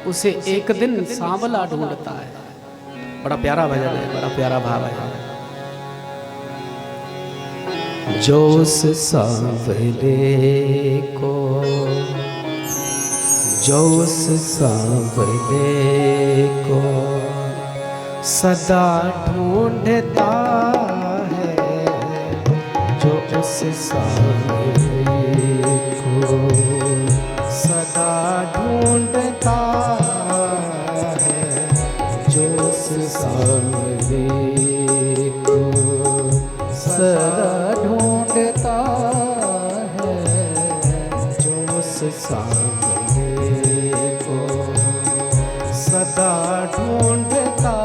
उसे एक दिन सांवला ढूंढता है। बड़ा प्यारा भजन है, बड़ा प्यारा भाव है। जो उस सांवले को, जो उस सांवले को सदा ढूंढता है, जो उस सांवले को सदा ढूंढता है, जो उस सांवले को सदा ढूंढता है, जो उस सांवले को सदा ढूंढता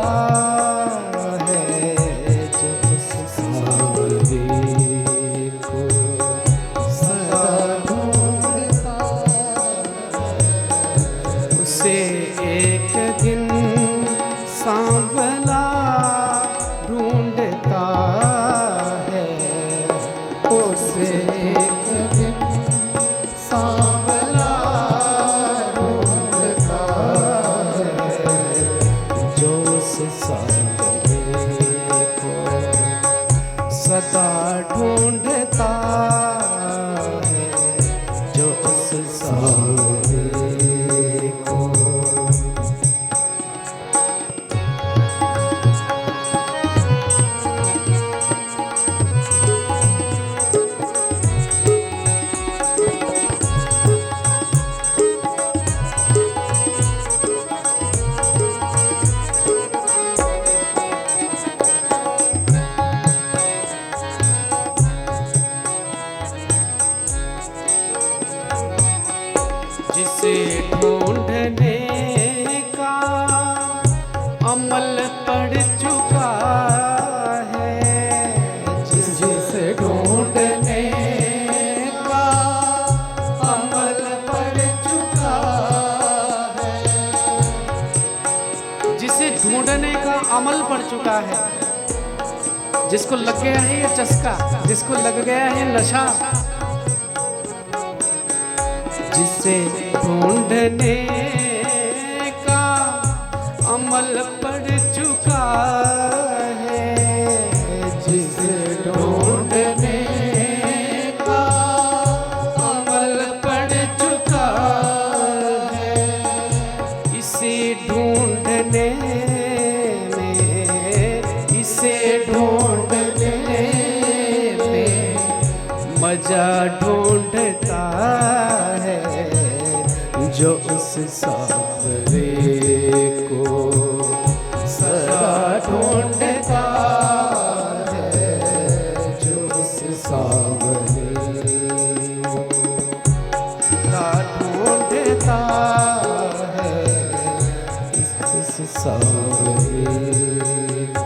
है, जो उस सांवले को सदा ढूंढता है। उसे एक दिन सांवला ढूंढता है, उसे एक दिन सांवला ढूंढता है, जो उस सांवले को सदा ढूंढता है, जो उस सांवले को। जिसे ढूंढने का अमल पड़ चुका है, जिसे ढूंढने का अमल पड़ चुका है, जिसे ढूंढने का अमल पड़ चुका है, जिसको लग गया है ये चस्का, जिसको लग गया है नशा, जिसे ढूंढने का अमल पड़ चुका है, जिसे ढूंढने का अमल पड़ चुका है, इसे ढूंढने में, इसे ढूंढने में मजा ढूंढता है, जो उस सांवले को सदा ढूंढता है, जो उस सांवले को सदा ढूंढता है, इस सांवले को।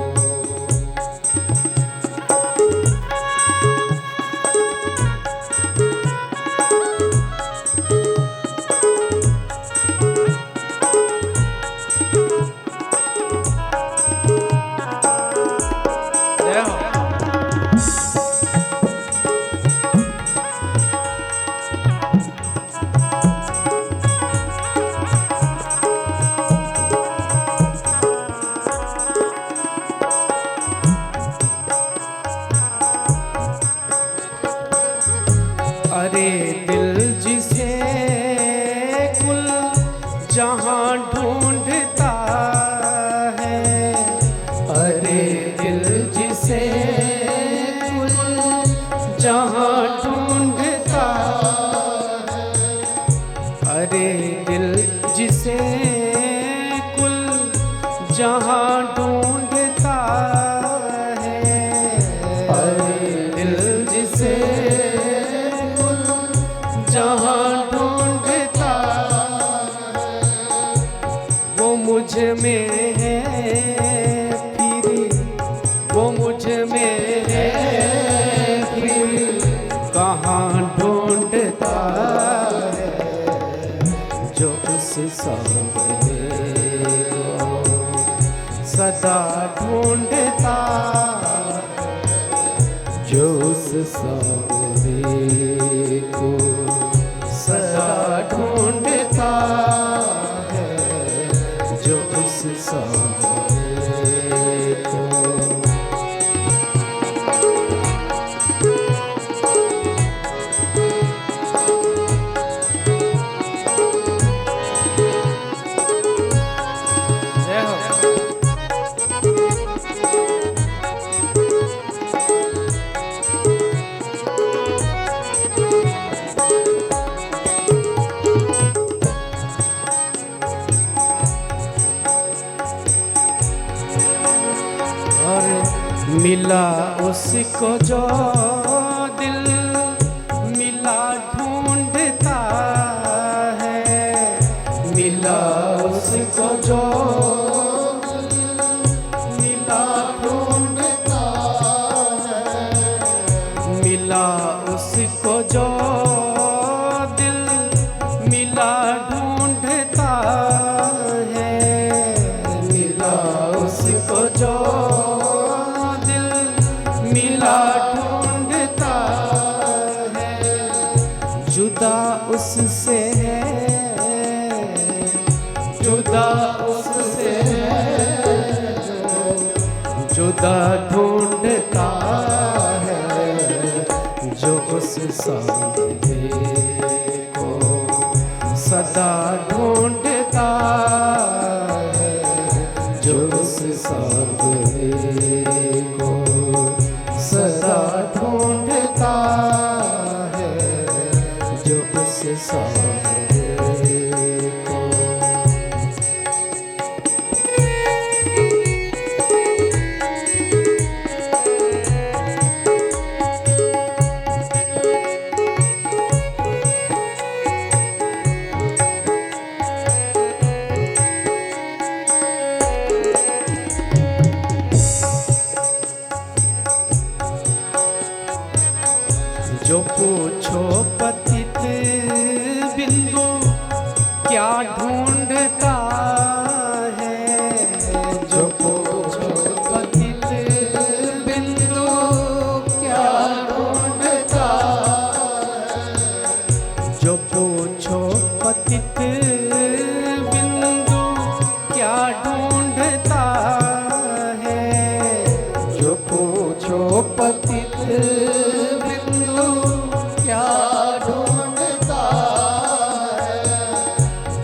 अरे दिल जिसे कुल जहां ढूंढता है, अरे दिल जिसे कुल जहां ढूंढता है, अरे दिल जिसे कुल जहां ढूंढता है, अरे दिल जिसे जहां ढूंढता वो मुझ में है फिर, वो मुझ में है फिर कहाँ ढूंढता है, जो उस सांवले को सदा ढूंढता, जो उस सांवले को सदा ढूंढता है, सांवरे को। मिला उसको जो दिल मिला ढूंढता है, मिला उसको जो मिला ढूंढता है, मिला उसको जो दिल मिला ढूंढता है, मिला उसको जो मिला ढूंढता है, जुदा उससे है, जुदा उससे है, जुदा ढूंढता है, जो उस सांवरे को सदा ढूंढता है, जो उस सांवरे को सदा ढूंढता है, जो उस सांवरे को। जो पूछो पतित बिंदु क्या ढूंढता है, जो पूछो पतित बिंदु क्या ढूंढता है, जो पूछो पतित बिंदु क्या ढूंढता है, जो पूछो पतित क्या ढूंढता है,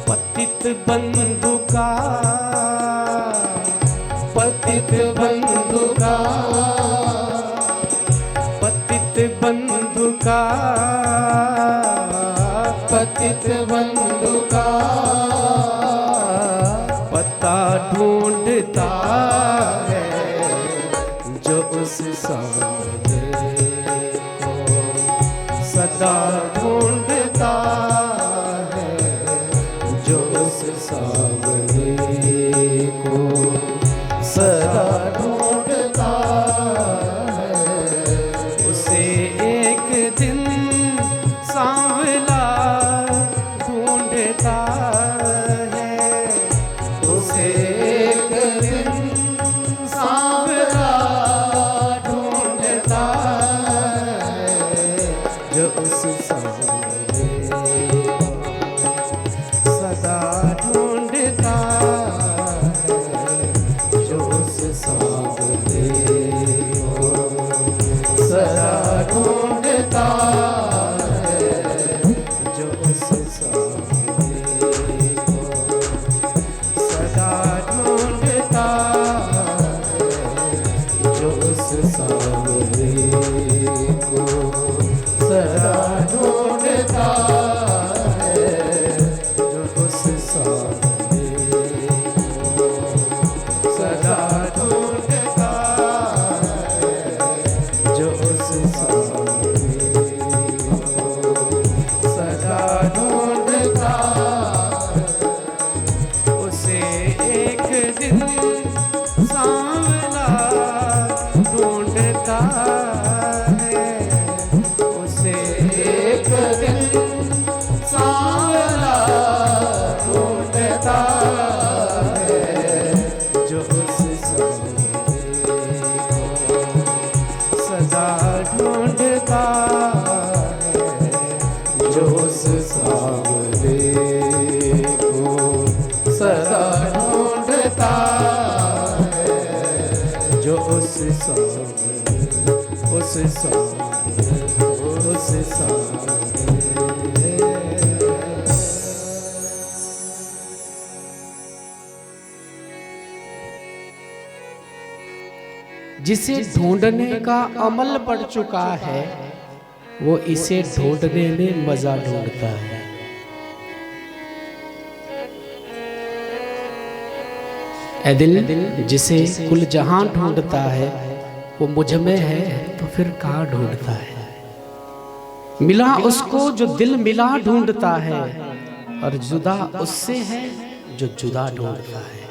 पतित बंधु का, पतित बंधु का, पतित बंधु का, पतित बंधु का पता ढूंढता है, जो उस सांवरे सदा ढूंढता है, जो उस सांवरे को सदा ढूंढता है, उसे एक दिन सांवला ढूंढता है, उसे एक दिन सांवला ढूंढता है, जो उस सांवरे सदा ढूंढता है, जो उस सांवरे को सदा ढूंढता है, जो उस सांवरे को सदा ढूंढता है, जो उस सांवरे को सदा ढूंढता है, जो उस सांवरे को सदा ढूंढता है, जो उस सांवरे को सदा ढूंढता है, उसे एक दिन सांवला ढूंढता है, उसे एक दिन सांवला ढूंढता जिसे ढूंढने का अमल पड़ चुका है वो इसे ढूंढने में मजा ढूंढता है। ऐ दिल जिसे कुल जहां ढूंढता है वो मुझ में है तो फिर कहाँ ढूंढता है। मिला उसको जो दिल मिला ढूंढता है और जुदा उससे है जो जुदा ढूंढता है।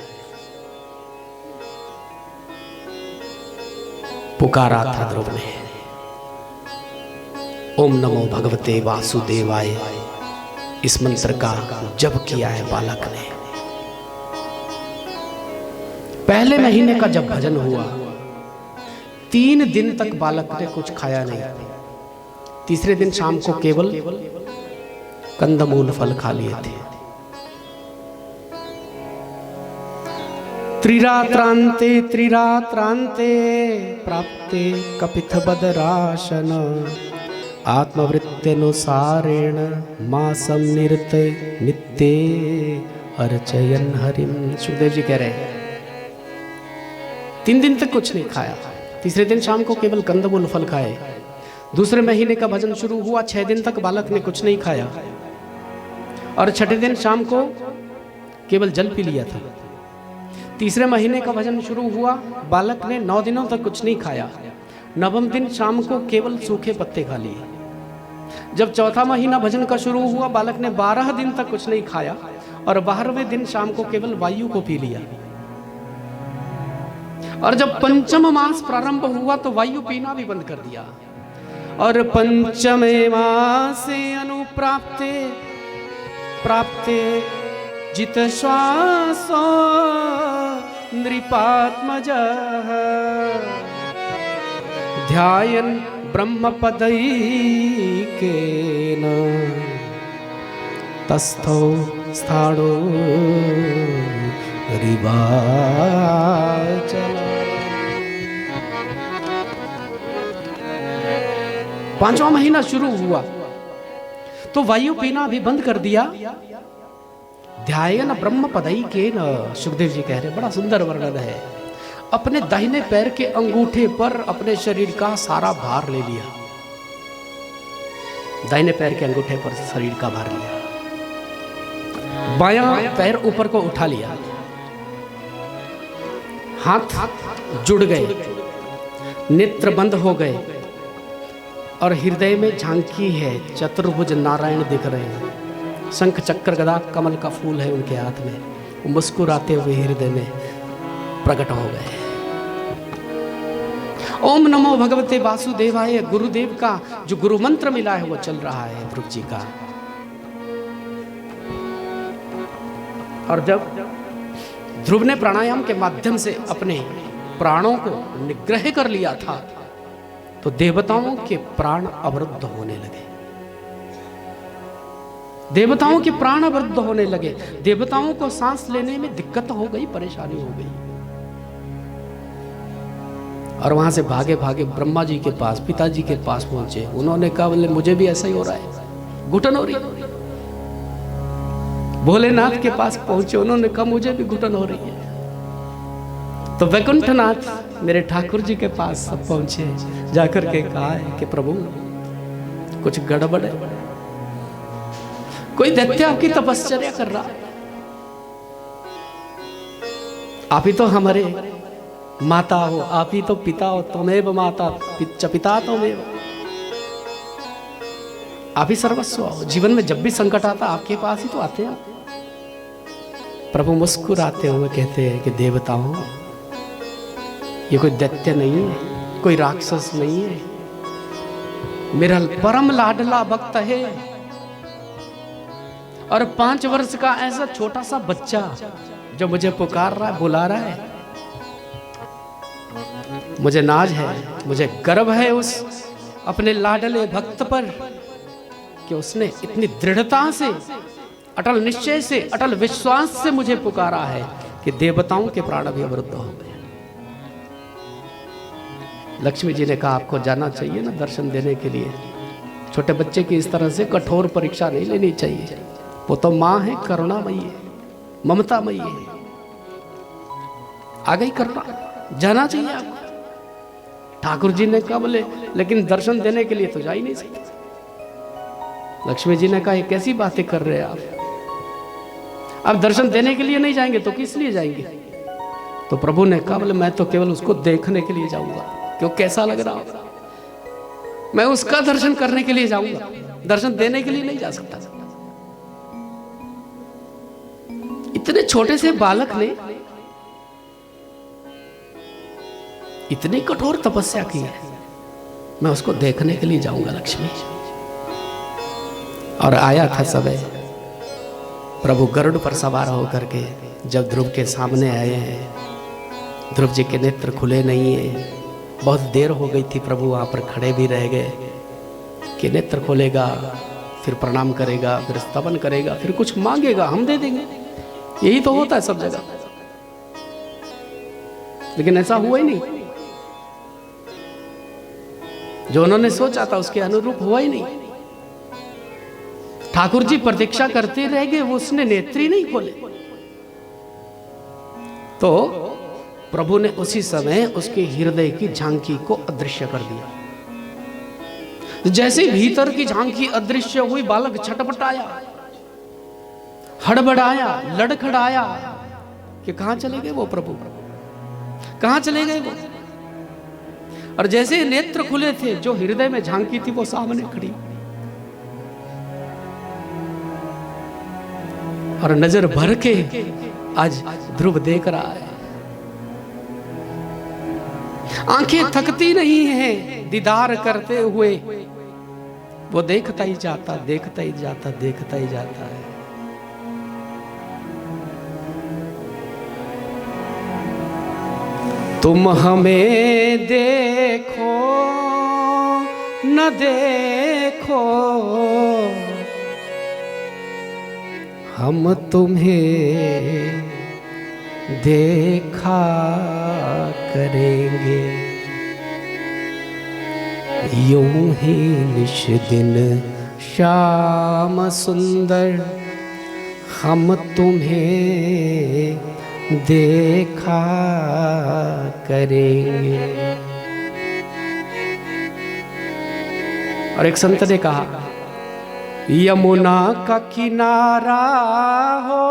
पुकारा था ध्रुव ने, ओम नमो भगवते वासुदेवाय, इस मंत्र का जप किया है बालक ने। पहले महीने का जब भजन हुआ 3 दिन तक बालक ने कुछ खाया नहीं। तीसरे दिन शाम को केवल कंदमूल फल खा लिए थे। त्रिरात्रांते प्राप्ते कपिथबदराशन आत्मवृत्त्यनुसारेण मासम निरते नित्ये अर्चयन हरिम। सुखदेव जी कह रहे हैं 3 दिन तक कुछ नहीं खाया, तीसरे दिन शाम को केवल कंदमूल फल खाए। दूसरे महीने का भजन शुरू हुआ, 6 दिन तक बालक ने कुछ नहीं खाया और छठे दिन शाम को केवल जल पी लिया था। तीसरे महीने का भजन शुरू हुआ, बालक ने 9 दिनों तक कुछ नहीं खाया। 9वें दिन शाम को केवल सूखे पत्ते खा लिए। जब चौथा महीना भजन का शुरू हुआ, बालक ने 12 दिन तक कुछ नहीं खाया और 12वें दिन शाम को केवल वायु को पी लिया। और जब पंचम मास प्रारंभ हुआ तो वायु पीना भी बंद कर दिया। और पंचमे मासे अनुप्राप्ते प्राप्ते जित श्वासो नृपात्मजः ध्यायन् ब्रह्मपदैकेन तस्थौ स्थाणो रिवाचल। 5वां महीना शुरू हुआ तो वायु पीना भी बंद कर दिया। ध्यायन ब्रह्म पदैकेन, सुखदेव जी कह रहे, बड़ा सुंदर वर्णन है। अपने दाहिने पैर के अंगूठे पर अपने शरीर का सारा भार ले लिया। दाहिने पैर के अंगूठे पर शरीर का भार लिया। बायां पैर ऊपर को उठा लिया, हाथ जुड़ गए, नेत्र बंद हो गए और हृदय में झांकी है। चतुर्भुज नारायण दिख रहे हैं, शंख चक्र गदा कमल का फूल है उनके हाथ में। वो मुस्कुराते हुए हृदय में प्रकट हो गए। ओम नमो भगवते वासुदेवाय, गुरुदेव का जो गुरु मंत्र मिला है वो चल रहा है ध्रुव जी का। और जब ध्रुव ने प्राणायाम के माध्यम से अपने प्राणों को निग्रह कर लिया था तो देवताओं के प्राण अवरुद्ध होने लगे। देवताओं के प्राण अवरुद्ध होने लगे। देवताओं को सांस लेने में दिक्कत हो गई, परेशानी हो गई। और वहां से भागे भागे ब्रह्मा जी के पास, पिताजी के पास पहुंचे। उन्होंने कहा बोले मुझे भी ऐसा ही हो रहा है, घुटन हो रही है। भोलेनाथ के पास पहुंचे, उन्होंने कहा मुझे भी घुटन हो रही है। तो वैकुंठनाथ मेरे ठाकुर जी के पास सब पहुंचे, जाकर के कहा है कि प्रभु कुछ गड़बड़ है, कोई दैत्य आपकी तपश्चर्या कर रहा है। आप ही तो हमारे माता हो, आप ही तो पिता हो, त्वमेव माता पिता त्वमेव, आप ही सर्वस्व हो। जीवन में जब भी संकट आता आपके पास ही तो आते हैं। प्रभु मुस्कुराते हुए कहते हैं कि देवताओं, ये कोई दैत्य नहीं है, कोई राक्षस नहीं है, मेरा परम लाडला भक्त है। और 5 वर्ष का ऐसा छोटा सा बच्चा जो मुझे पुकार रहा है, बुला रहा है। मुझे नाज है, मुझे गर्व है उस अपने लाडले भक्त पर कि उसने इतनी दृढ़ता से, अटल निश्चय से, अटल विश्वास से मुझे पुकारा है कि देवताओं के प्राण भी अवरुद्ध हो गए। लक्ष्मी जी ने कहा आपको जाना चाहिए ना दर्शन देने के लिए। छोटे बच्चे की इस तरह से कठोर परीक्षा नहीं लेनी चाहिए। वो तो माँ है, करुणामयी है, ममतामयी है। आ गई करुणा, जाना चाहिए आपको। ठाकुर जी ने कहा बोले लेकिन दर्शन देने के लिए तो जा ही नहीं सकते। लक्ष्मी जी ने कहा ये कैसी बातें कर रहे हैं आप, अब दर्शन देने के लिए नहीं जाएंगे तो किस लिए जाएंगे? तो प्रभु ने कहा बोले मैं तो केवल उसको देखने के लिए जाऊंगा, क्यों कैसा लग रहा होगा, मैं उसका दर्शन करने के लिए जाऊंगा, दर्शन देने के लिए नहीं जा सकता। इतने छोटे से बालक ने इतनी कठोर तपस्या की है, मैं उसको देखने के लिए जाऊंगा लक्ष्मी। और आया था समय प्रभु गरुड़ पर सवार होकर के जब ध्रुव के सामने आए हैं, ध्रुव जी के नेत्र खुले नहीं है। बहुत देर हो गई थी, प्रभु वहाँ पर खड़े भी रह गए कि नेत्र खोलेगा, फिर प्रणाम करेगा, फिर स्तवन करेगा, फिर कुछ मांगेगा, हम दे देंगे। यही तो होता है सब जगह, लेकिन ऐसा हुआ ही नहीं। जो उन्होंने सोचा था उसके अनुरूप हुआ ही नहीं। ठाकुर जी प्रतीक्षा करते रह गए, वो उसने नेत्र ही नहीं खोले। तो प्रभु ने उसी समय उसके हृदय की झांकी को अदृश्य कर दिया। जैसे भीतर की झांकी अदृश्य हुई, बालक छटपटाया, हड़बड़ाया, लड़खड़ाया कि कहां चले गए वो प्रभु, कहां चले गए वो। और जैसे नेत्र खुले थे, जो हृदय में झांकी थी वो सामने खड़ी, और नजर भर के आज ध्रुव देख रहा है। आंखें थकती नहीं हैं दीदार करते हुए, वो देखता ही जाता, देखता ही जाता, देखता ही जाता है। तुम हमें देखो न देखो, हम तुम्हें देखा करेंगे। यूं ही निश दिन श्याम सुंदर, हम तुम्हें देखा करेंगे। और एक संत ने कहा यमुना का किनारा हो,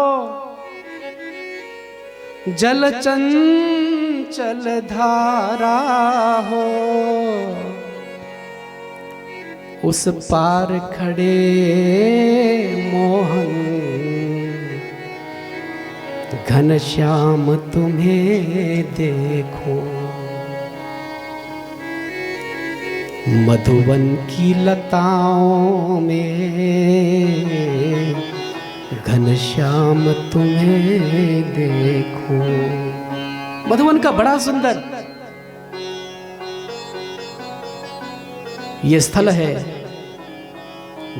जल चंचल धारा हो, उस पार खड़े मोहन घनश्याम तुम्हें देखो। मधुवन की लताओं में घनश्याम तुम्हें देखो। मधुवन का बड़ा सुंदर ये स्थल है।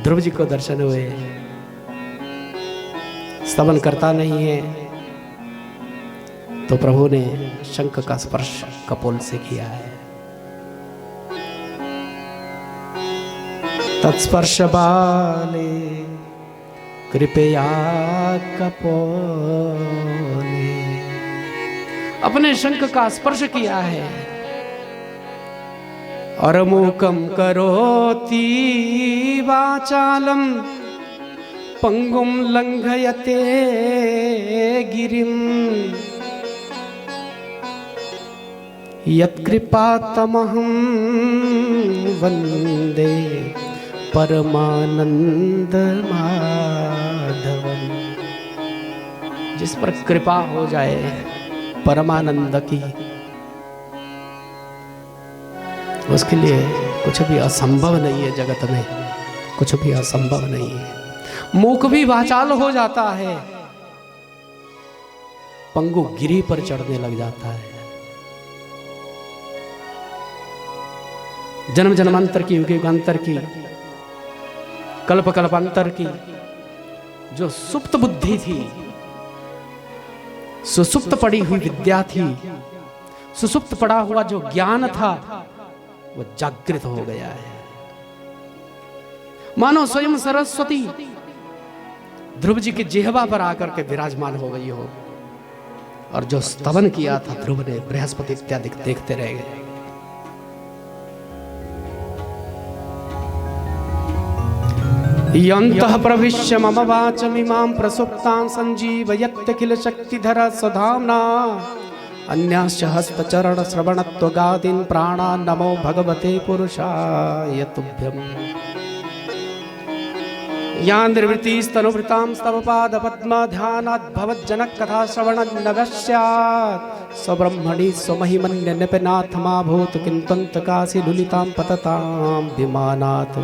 ध्रुव जी को दर्शन हुए, स्तवन करता नहीं है तो प्रभु ने शंख का स्पर्श कपोल से किया है। तत्स्पर्श बाले कृपया कपोले, अपने शंख का स्पर्श किया है। और मूकम करोति वाचालम पंगुम लंघयते गिरिम, यत्कृपातमहं वंदे परमानंद माधवम। जिस पर कृपा हो जाए परमानंद की, उसके लिए कुछ भी असंभव नहीं है जगत में, कुछ भी असंभव नहीं है। मूक भी वाचाल हो जाता है, पंगु गिरी पर चढ़ने लग जाता है। जन्म जन्मांतर की, युग युगांतर की, कल्प कल्पांतर की जो सुप्त बुद्धि थी, सुसुप्त पड़ी हुई विद्या थी, सुसुप्त पड़ा हुआ जो ज्ञान था, वो जागृत हो गया है। मानो स्वयं सरस्वती ध्रुव जी की जिह्वा पर आकर के विराजमान हो गई हो, और जो स्तवन किया था ध्रुव ने, बृहस्पति इत्यादि देखते रह गए। यन्तः प्रविश्य मम वाचमिमां प्रसुप्तां सञ्जीवयत्यखिल शक्तिधर स्वधाम्ना अन्याश्च हस्तचरण श्रवणत्वगादीन् प्राणान् नमो भगवते पुरुषाय तुभ्यम्। या निर्वृतिस्तनुभृतां स्तव पादपद्मध्यानात् भवज्जनकथा श्रवणं स्यात् स्वब्रह्मणि स्वमहिमन्यनपिनाथमा भूत किन्तन्तकासि लुलितां पततां विमानात्।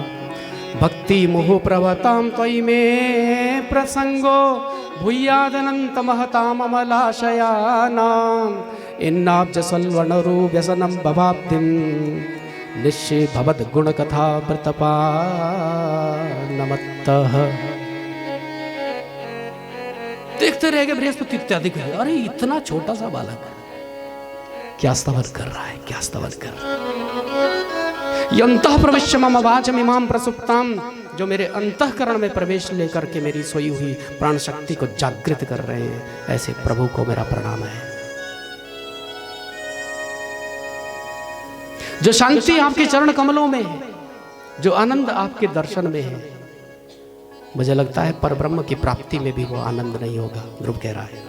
भक्ति मुहुः प्रवतां त्वयि मे प्रसंगो भूयादनन्त महताम् अमलाशयानाम्। इन्नाब्जसल्वणरो व्यसनं भवाब्धिं निश्चय भवद् गुणकथा व्रतपा नमत्तः। देखते रह गए बृहस्पति इत्यादि कहे, अरे इतना छोटा सा बालक क्या स्तवन कर रहा है, क्या स्तवन कर रहा है। यन्तः प्रविश्य मम वाचमिमां प्रसुप्तां, जो मेरे अंतःकरण में प्रवेश लेकर के मेरी सोई हुई प्राण शक्ति को जागृत कर रहे हैं, ऐसे प्रभु को मेरा प्रणाम है। जो शांति आपके चरण कमलों में है, जो आनंद आपके दर्शन में है, मुझे लगता है परब्रह्म की प्राप्ति में भी वो आनंद नहीं होगा, ध्रुव कह रहा है।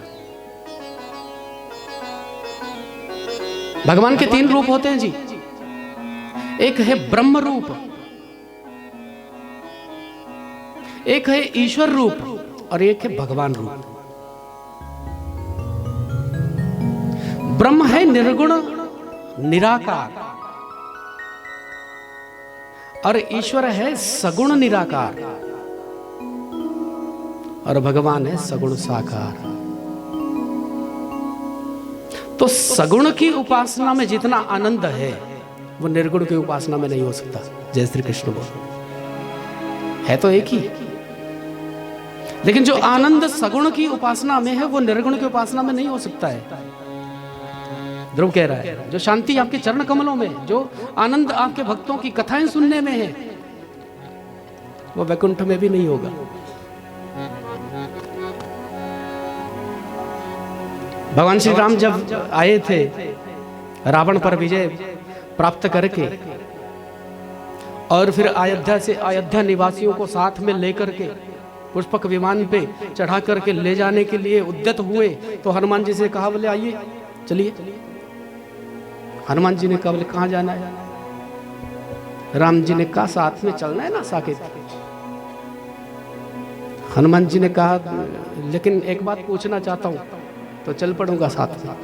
भगवान के 3 रूप होते हैं जी। एक है ब्रह्म रूप, एक है ईश्वर रूप, और एक है भगवान रूप। ब्रह्म है निर्गुण निराकार, और ईश्वर है सगुण निराकार, और भगवान है सगुण साकार। तो सगुण की उपासना में जितना आनंद है वो निर्गुण की उपासना में नहीं हो सकता। जय श्री कृष्ण बोल, है तो एक ही, लेकिन जो आनंद सगुण की उपासना में है वो निर्गुण की उपासना में नहीं हो सकता है। ध्रुव कह रहा है जो शांति आपके चरण कमलों में, जो आनंद आपके भक्तों की कथाएं सुनने में है, वो वैकुंठ में भी नहीं होगा। भगवान श्री राम जब आए थे रावण पर विजय प्राप्त करके, और फिर अयोध्या निवासियों को साथ में लेकर के पुष्पक विमान पे चढ़ा करके ले जाने के लिए उद्यत हुए, तो हनुमान जी से कहा, बोले आइए चलिए। हनुमान जी ने कहा, बोले कहाँ जाना है? राम जी ने कहा, साथ में चलना है ना साकेत। हनुमान जी ने कहा, लेकिन एक बात पूछना चाहता हूं, तो चल पड़ूंगा साथ में।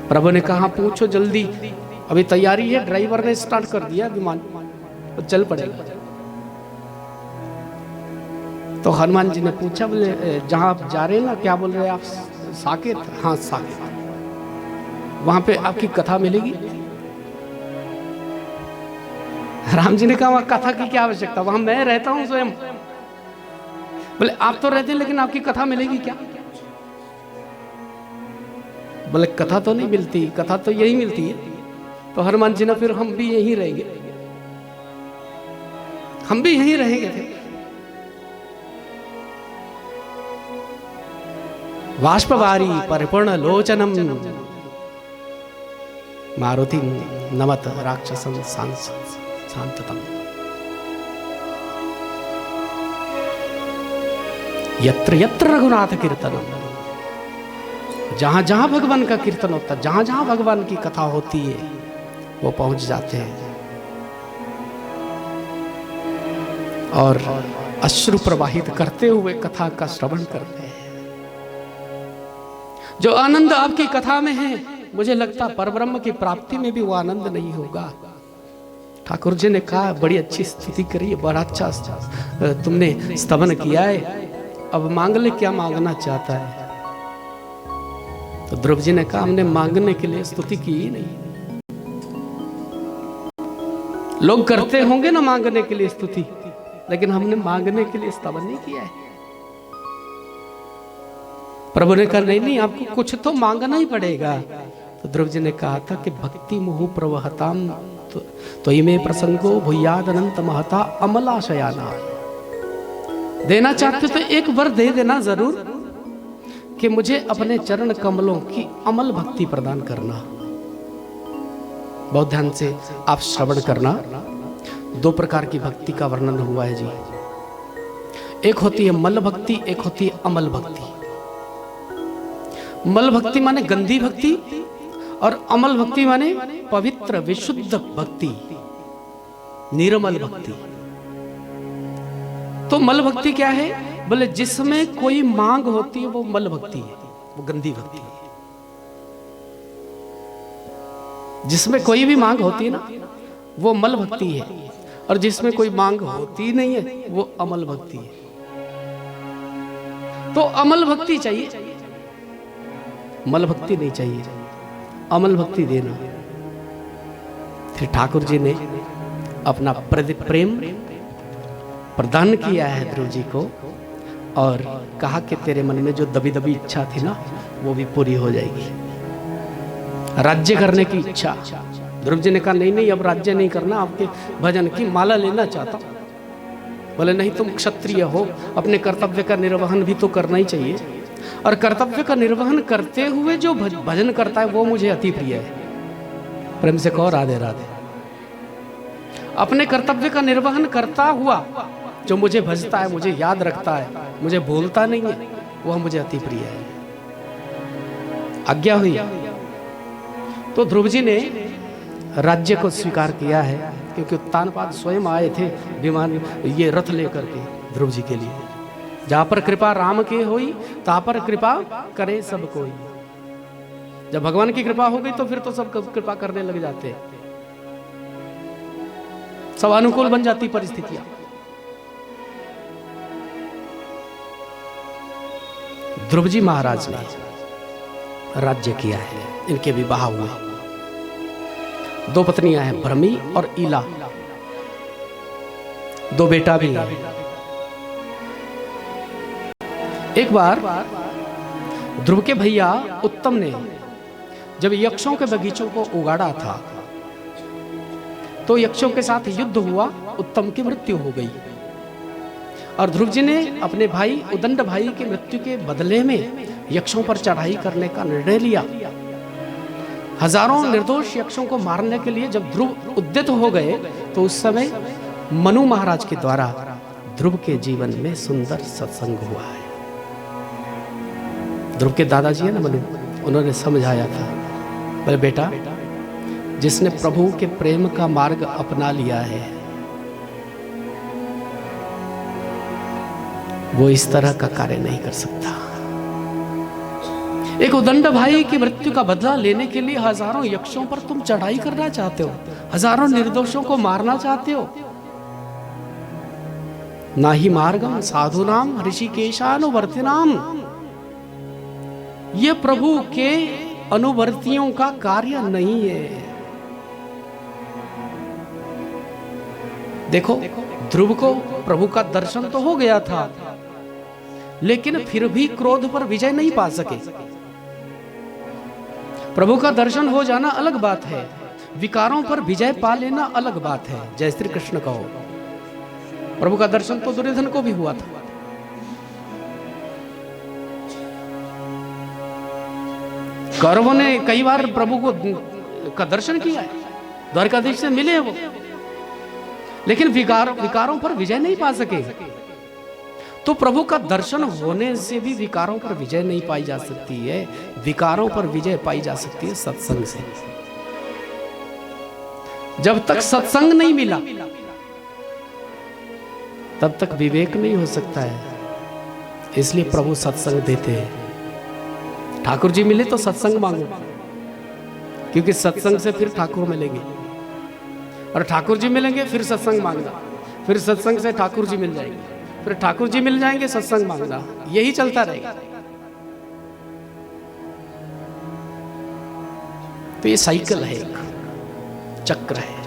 प्रभु ने कहा, पूछो जल्दी, अभी तैयारी है, ड्राइवर ने स्टार्ट कर दिया विमान, तो चल पड़ेगा। तो हनुमान जी ने पूछा, बोले जहां आप जा रहे हैं ना, क्या बोल रहे हैं आप? साकेत? हाँ साकेत। वहां पे आपकी कथा मिलेगी? राम जी ने कहा, वहां कथा की क्या आवश्यकता, वहां मैं रहता हूं स्वयं। बोले आप तो रहते हैं, लेकिन आपकी कथा मिलेगी क्या? बोले कथा तो नहीं मिलती, कथा तो यही मिलती है। तो हनुमान जी ने, फिर हम भी यहीं रहेंगे, हम भी यहीं रहेंगे थे। वाष्पवारी परिपूर्ण लोचनम मारुति नमत राक्षसं शांततम। यत्र यत्र रघुनाथ कीर्तनम, जहां जहां भगवान का कीर्तन होता है, जहां जहां भगवान की कथा होती है, वो पहुंच जाते हैं और अश्रु प्रवाहित करते हुए कथा का श्रवण करते हैं। जो आनंद आपकी कथा में है, मुझे लगता परब्रह्म की प्राप्ति में भी वो आनंद नहीं होगा। ठाकुर जी ने कहा, बड़ी अच्छी स्तुति करी, बड़ा अच्छा तुमने स्तवन किया है, अब मांग ले, क्या मांगना चाहता है? तो ध्रुव जी ने कहा, हमने मांगने के लिए स्तुति की ही नहीं। लोग करते होंगे ना मांगने के लिए स्तुति, लेकिन हमने मांगने के लिए स्तवन नहीं किया है। प्रभु ने कहा, नहीं नहीं, आपको कुछ तो मांगना ही पड़ेगा, तो ध्रुव जी ने कहा था कि भक्ति मुहु प्रवहताम तो इमे प्रसंगो भुयाद अनंत महता अमलाशयाना। देना चाहते तो एक वर दे देना जरूर कि मुझे अपने चरण कमलों की अमल भक्ति प्रदान करना। बहुत ध्यान से आप श्रवण करना। दो प्रकार की भक्ति का वर्णन हुआ है जी। एक होती है मल भक्ति, एक होती है अमल भक्ति। मल भक्ति माने गंदी भक्ति और अमल भक्ति माने पवित्र विशुद्ध भक्ति, निर्मल भक्ति। तो मल भक्ति क्या है? बोले जिसमें कोई मांग होती है वो मल भक्ति है, वो गंदी भक्ति है। जिसमें कोई भी मांग होती है ना वो मल भक्ति है, और जिसमें कोई मांग होती नहीं है वो अमल भक्ति है। तो अमल भक्ति चाहिए, मल भक्ति नहीं चाहिए, अमल भक्ति देना। फिर ठाकुर जी ने अपना प्रेम प्रदान किया है ध्रुव जी को और कहा कि तेरे मन में जो दबी दबी इच्छा थी ना वो भी पूरी हो जाएगी। राज्य करने की इच्छा। ध्रुव जी ने कहा नहीं नहीं अब राज्य नहीं करना, आपके भजन की माला लेना चाहता। बोले नहीं तुम क्षत्रिय हो, अपने कर्तव्य का निर्वहन भी तो करना ही चाहिए, और कर्तव्य का निर्वहन करते हुए जो भजन करता है वो मुझे अति प्रिय है। प्रेम से कहो राधे राधे। अपने कर्तव्य का निर्वहन करता हुआ जो मुझे भजता है, मुझे याद रखता है, मुझे भूलता नहीं है, वह मुझे अति प्रिय है। आज्ञा हुई तो ध्रुव जी ने राज्य को स्वीकार किया है, क्योंकि उत्तानपाद स्वयं आए थे विमान ये रथ लेकर के ध्रुव जी के लिए। जहां पर कृपा राम की हुई तहां पर कृपा करे सब कोई। जब भगवान की कृपा हो गई तो फिर तो सब कृपा करने लग जाते, सब अनुकूल बन जाती परिस्थितियां। ध्रुव जी महाराज ने राज्य किया है, इनके विवाह हुए। दो पत्नियां हैं, भ्रमी और ईला, दो बेटा भी है। एक बार ध्रुव के भैया उत्तम ने जब यक्षों के बगीचों को उगाड़ा था तो यक्षों के साथ युद्ध हुआ, उत्तम की मृत्यु हो गई। और ध्रुव जी ने अपने भाई उदंड भाई की मृत्यु के बदले में यक्षों पर चढ़ाई करने का निर्णय लिया। हजारों निर्दोष यक्षों को मारने के लिए जब ध्रुव उद्यत हो गए तो उस समय मनु महाराज के द्वारा ध्रुव के जीवन में सुंदर सत्संग हुआ है। ध्रुव के दादाजी है ना मनु, उन्होंने समझाया था, बोले बेटा जिसने प्रभु के प्रेम का मार्ग अपना लिया है वो इस तरह का कार्य नहीं कर सकता। एक उदंड भाई की मृत्यु का बदला लेने के लिए हजारों यक्षों पर तुम चढ़ाई करना चाहते हो, हजारों निर्दोषों को मारना चाहते हो। ना ही मार्गम साधुनाम ऋषिकेशानुवर्तिनाम, ये प्रभु के अनुवर्तियों का कार्य नहीं है। देखो ध्रुव को प्रभु का दर्शन तो हो गया था, लेकिन फिर भी क्रोध पर विजय नहीं पा सके। प्रभु का दर्शन हो जाना अलग बात है, विकारों पर विजय पा लेना अलग बात है। जय श्री कृष्ण कहो। प्रभु का दर्शन तो दुर्योधन को भी हुआ था। कौरवों ने कई बार प्रभु को का दर्शन किया है, द्वारकाधीश से मिले वो, लेकिन विकारों पर विजय नहीं पा सके। तो प्रभु का दर्शन होने से भी विकारों पर विजय नहीं पाई जा सकती है, विकारों पर विजय पाई जा सकती है सत्संग से। जब तक सत्संग नहीं मिला तब तक विवेक नहीं हो सकता है, इसलिए प्रभु सत्संग देते हैं। ठाकुर जी मिले तो सत्संग मांगो, क्योंकि सत्संग से फिर ठाकुर मिलेंगे, और ठाकुर जी मिलेंगे फिर सत्संग मांगना, फिर सत्संग से ठाकुर जी मिल जाएंगे, फिर ठाकुर जी मिल जाएंगे सत्संग मांगना, यही चलता रहेगा। तो ये साइकिल है, एक चक्र है।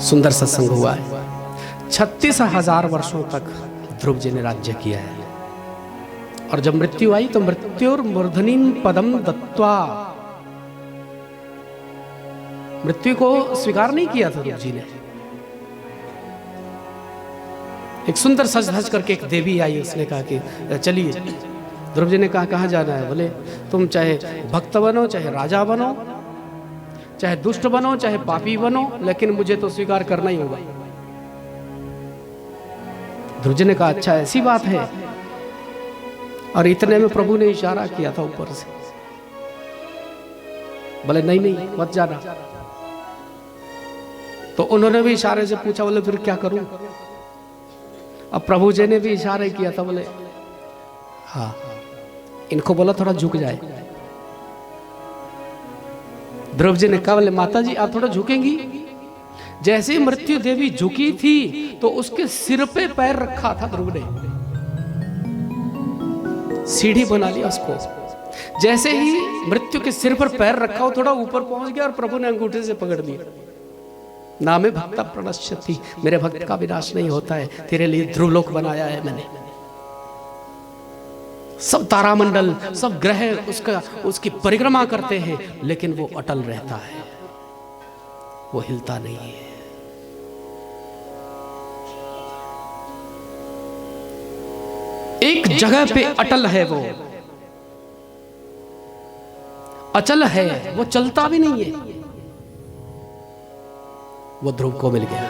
सुंदर सत्संग हुआ है। 36,000 वर्षों तक ध्रुव जी ने राज्य किया है। और जब मृत्यु आई तो मृत्युर्मूर्धनीम पदम दत्वा, मृत्यु को स्वीकार नहीं किया था ध्रुव जी ने। एक सुंदर सज धज करके एक देवी आई, उसने कहा कि चलिए। ध्रुव जी ने कहा कहाँ जाना है? बोले तुम चाहे भक्त बनो, चाहे राजा बनो, चाहे दुष्ट बनो, चाहे पापी बनो, लेकिन मुझे तो स्वीकार करना ही होगा। ध्रुव जी ने कहा अच्छा ऐसी बात है। और इतने में प्रभु ने इशारा किया था ऊपर से, बोले नहीं नहीं मत जाना। तो उन्होंने भी इशारे से पूछा, बोले फिर क्या करूं? अब प्रभु जी ने भी इशारा किया था, बोले हाँ इनको बोला थोड़ा झुक जाए। ध्रुव जी ने कहा, बोले माता जी आप थोड़ा झुकेंगी? जैसे ही मृत्यु देवी झुकी थी तो उसके सिर पे पैर रखा था ध्रुव ने, सीढ़ी बना लिया उसको। जैसे ही मृत्यु के सिर पर पैर रखा, वो थोड़ा ऊपर पहुंच गया और प्रभु ने अंगूठे से पकड़ लिया। नामे भक्ता प्रणश्यति, मेरे भक्त का विनाश नहीं होता है, तेरे लिए ध्रुवलोक बनाया है मैंने। सब तारामंडल, सब ग्रह उसकी परिक्रमा करते हैं, लेकिन वो अटल रहता है, वो हिलता नहीं है। एक जगह पे अटल है, वो अचल है, वो चलता भी नहीं है। वो ध्रुव को मिल गया।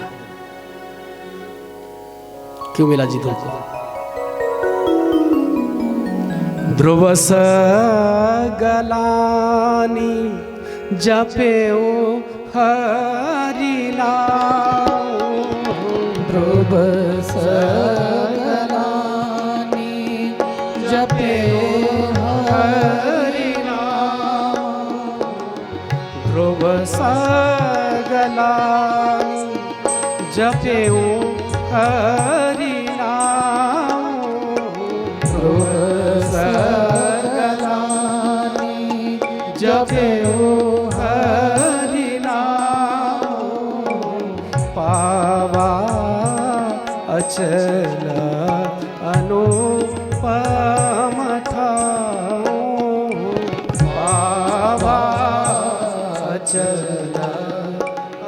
क्यों मिला जी ध्रुव को? ध्रुव सगलानी जपे ओ हरि नाम, ध्रुव सगलानी जपे ओ हरि नाम, ध्रुव सगलानी जपे ओ हरि नाम, ध्रुव सगलानी जपे ओ हरि नाम, पावा अचल अनुपम ठाओ, पावा अचल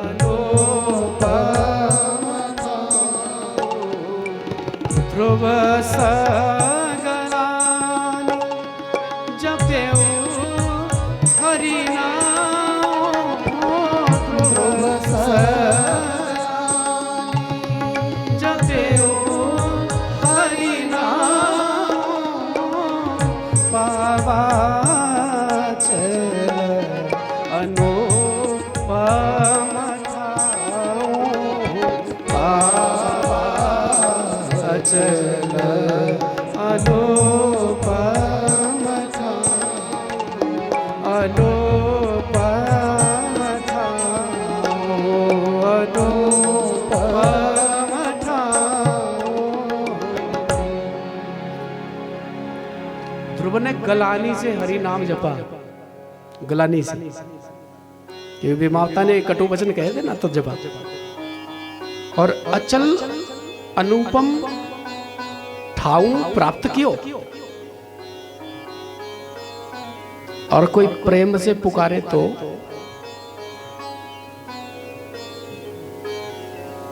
अनुपम ठाओ, ध्रुव सगलानी जपे ओ हरि नाम, ध्रुव सगलानी जपे ओ हरि नाम, पावा अचल अनुपम ठाओ, पावा अचल अनुपम ठाओ, अनुपम ठाओ, अनुपम ठाओ। ध्रुव ने गलानी से हरि नाम जपा, गलानी से, क्योंकि माता ने कटु वचन कहे थे ना, तो जपा। और अचल अनुपम ठाऊ प्राप्त कियो। और कोई प्रेम से पुकारे तो,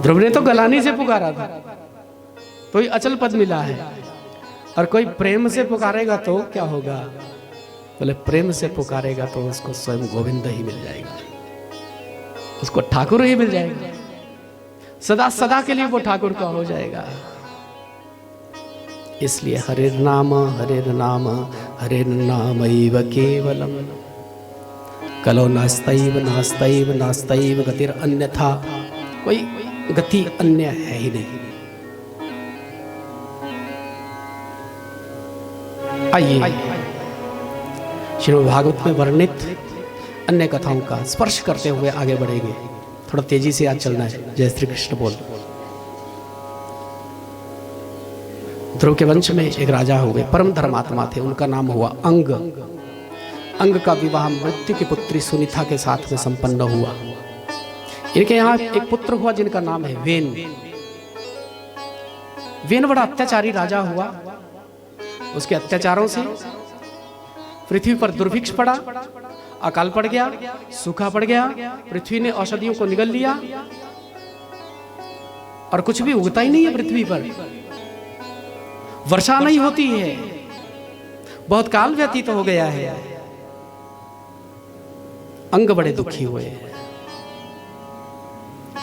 ध्रुव ने तो गलानी से पुकारा था तो ही अचल पद मिला है, और कोई प्रेम से पुकारेगा तो क्या होगा? बोले प्रेम से पुकारेगा तो उसको स्वयं गोविंद ही मिल जाएगा, उसको ठाकुर ही मिल जाएगा, सदा सदा के लिए वो ठाकुर का हो जाएगा। इसलिए हरे नाम हरे नामैव केवलम, कलो नास्तैव नास्तैव नास्तैव गतिर अन्यथा, कोई गति अन्य है ही नहीं। आइए श्रीमद् भागवत में वर्णित अन्य कथाओं का स्पर्श करते हुए आगे बढ़ेंगे। थोड़ा तेजी से आज चलना है। जय श्री कृष्ण बोल। ध्रुव के वंश में एक राजा हुए, परम धर्मात्मा थे, उनका नाम हुआ अंग। अंग का विवाह मृत्यु की पुत्री सुनीता के साथ में संपन्न हुआ। इनके यहाँ एक पुत्र हुआ जिनका नाम है वेन। वेन बड़ा अत्याचारी राजा हुआ। उसके अत्याचारों से पृथ्वी पर दुर्भिक्ष पड़ा, अकाल पड़ गया, सूखा पड़ गया, पृथ्वी ने औषधियों को निगल लिया और कुछ भी उगता ही नहीं है पृथ्वी पर, वर्षा नहीं होती है, बहुत काल व्यतीत तो हो गया है। अंग बड़े दुखी हुए,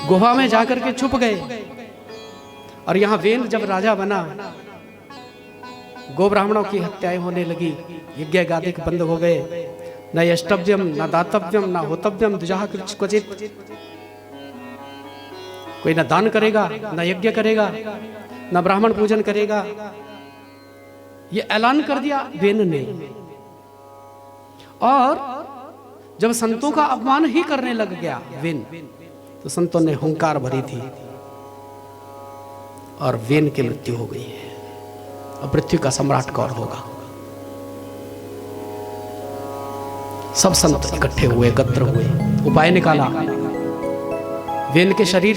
गुफा में जाकर के छुप गए। और यहां वेन जब राजा बना, गो ब्राह्मणों की हत्याएं होने लगी, यज्ञ गादिक बंद हो गए, न यष्टव्यम न दातव्यम न होतव्यम द्विजाह क्वचित, कोई न दान करेगा न यज्ञ करेगा न ब्राह्मण पूजन करेगा, ये ऐलान कर दिया वेन ने। और जब संतों का अपमान ही करने लग गया वेन, तो संतों ने हुंकार भरी थी और वेन की मृत्यु हो गई है। अब पृथ्वी का सम्राट कौन होगा? सब संत इकट्ठे हुए, एकत्र हुए, उपाय निकाला। वेन के शरीर